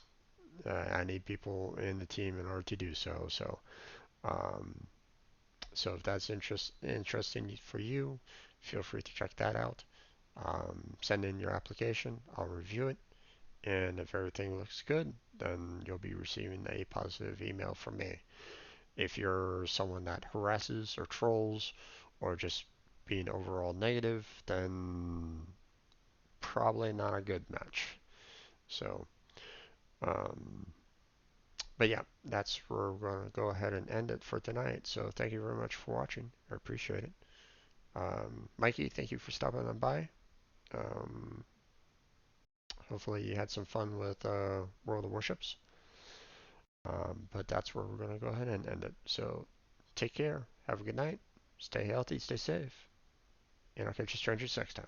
people in the team in order to do so. Um, so if that's interesting for you, feel free to check that out. Send in your application. I'll review it, and if everything looks good, then you'll be receiving a positive email from me. If you're someone that harasses or trolls or just being overall negative, then probably not a good match. So, um, but yeah, that's where we're going to go ahead and end it for tonight. So thank you very much for watching. I appreciate it. Mikey, thank you for stopping on by. Um, Hopefully you had some fun with World of Warships. But that's where we're going to go ahead and end it. So take care. Have a good night. Stay healthy. Stay safe. And I'll catch you strangers next time.